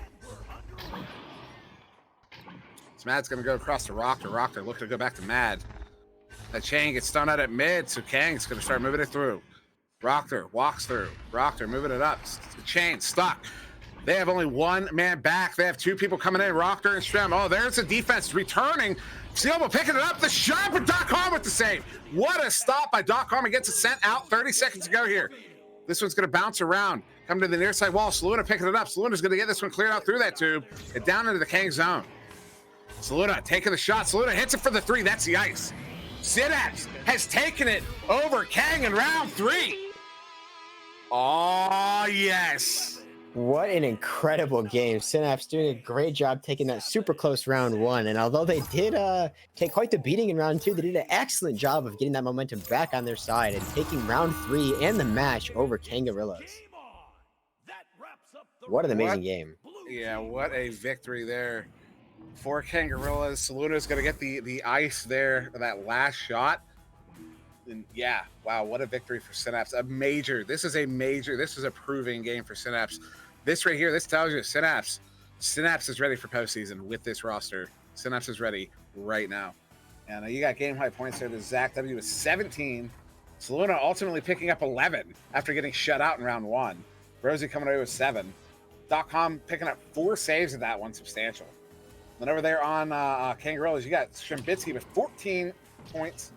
So Mad's going to go across to Rocker. Rocker looking to go back to Mad. That Chang gets stunned out at mid, so Kang's going to start moving it through. Rocker walks through. Rocker moving it up. Chain stuck. They have only 1 man back. They have 2 people coming in, Rocker and Strem. Oh, there's the defense returning. Silva picking it up. The shot, but .com with the save. What a stop by .com. He gets it sent out. 30 seconds to go here. This one's going to bounce around. Come to the near side wall. Saluna picking it up. Saluna's going to get this one cleared out through that tube and down into the Kang zone. Saluna taking the shot. Saluna hits it for the 3. That's the ice. Synapse has taken it over Kang in round 3. Oh, yes. What an incredible game. Synapse doing a great job taking that super close round 1. And although they did take quite the beating in round 2, they did an excellent job of getting that momentum back on their side and taking round 3 and the match over Kangorillaz. What an amazing game. Yeah, what a victory there for Kangorillaz. Saluna's going to get the ice there, that last shot. And yeah, wow, what a victory for Synapse. This is a proving game for Synapse. This right here, this tells you Synapse is ready for postseason with this roster. Synapse is ready right now. And you got game high points there. The Zach W with 17. Saluna ultimately picking up 11 after getting shut out in round 1. Rosie coming away with 7. .com picking up 4 saves of that one, substantial. Then over there on Kangorillaz, you got Shrimbitsky with 14 points.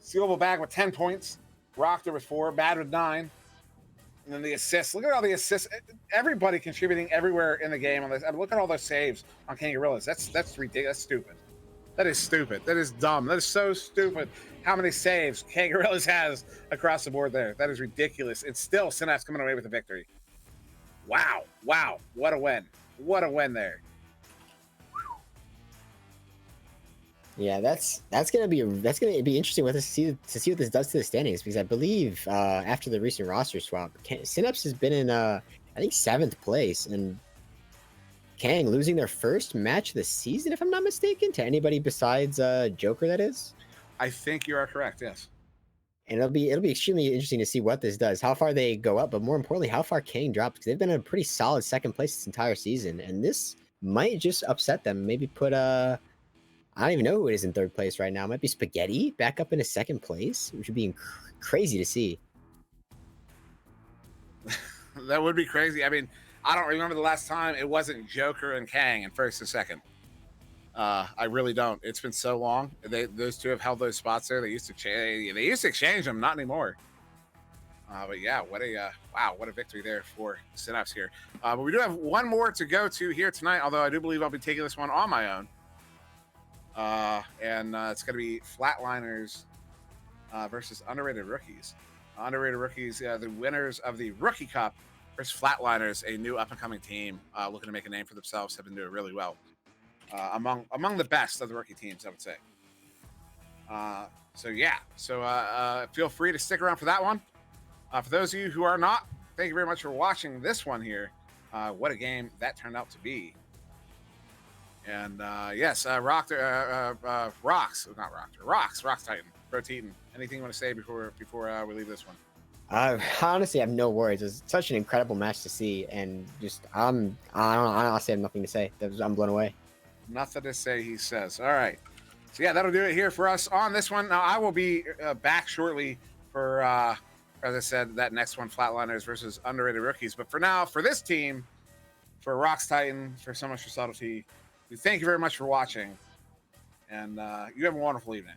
Silva Bag with 10 points. Rocker with 4. Bad with 9. And then the assists. Look at all the assists. Everybody contributing everywhere in the game. Look at all those saves on Kangorillaz. That's ridiculous. That's stupid. That is stupid. That is dumb. That is so stupid. How many saves Kangorillaz has across the board there. That is ridiculous. And still Synapse coming away with a victory. Wow. Wow. What a win. What a win there. Yeah, that's gonna be interesting to see what this does to the standings, because I believe after the recent roster swap, Synapse has been in I think 7th place, and Kang losing their first match of the season, if I'm not mistaken, to anybody besides Joker. That is. I think you are correct. Yes. And it'll be extremely interesting to see what this does, how far they go up, but more importantly, how far Kang drops, because they've been in a pretty solid 2nd place this entire season, and this might just upset them. Maybe put I don't even know who it is in 3rd place right now. It might be Spaghetti back up into 2nd place, which would be crazy to see. That would be crazy. I mean, I don't remember the last time it wasn't Joker and Kang in 1st and 2nd. I really don't. It's been so long. Those two have held those spots there. They used to exchange them, not anymore. But yeah, what a victory there for Synapse here. But we do have one more to go to here tonight. Although I do believe I'll be taking this one on my own. And it's going to be Flatliners versus Underrated Rookies. Underrated Rookies, the winners of the Rookie Cup versus Flatliners, a new up-and-coming team looking to make a name for themselves, have been doing really well. Among the best of the rookie teams, I would say. So feel free to stick around for that one. For those of you who are not, thank you very much for watching this one here. What a game that turned out to be. And yes, RoxTytan, RoxTytan. Anything you want to say before we leave this one? I honestly have no words. It was such an incredible match to see, and just I honestly have nothing to say. I'm blown away. Nothing to say, he says. All right. So yeah, that'll do it here for us on this one. Now I will be back shortly for, as I said, that next one, Flatliners versus Underrated Rookies. But for now, for this team, for RoxTytan, for So Much for Subtlety, we thank you very much for watching, and you have a wonderful evening.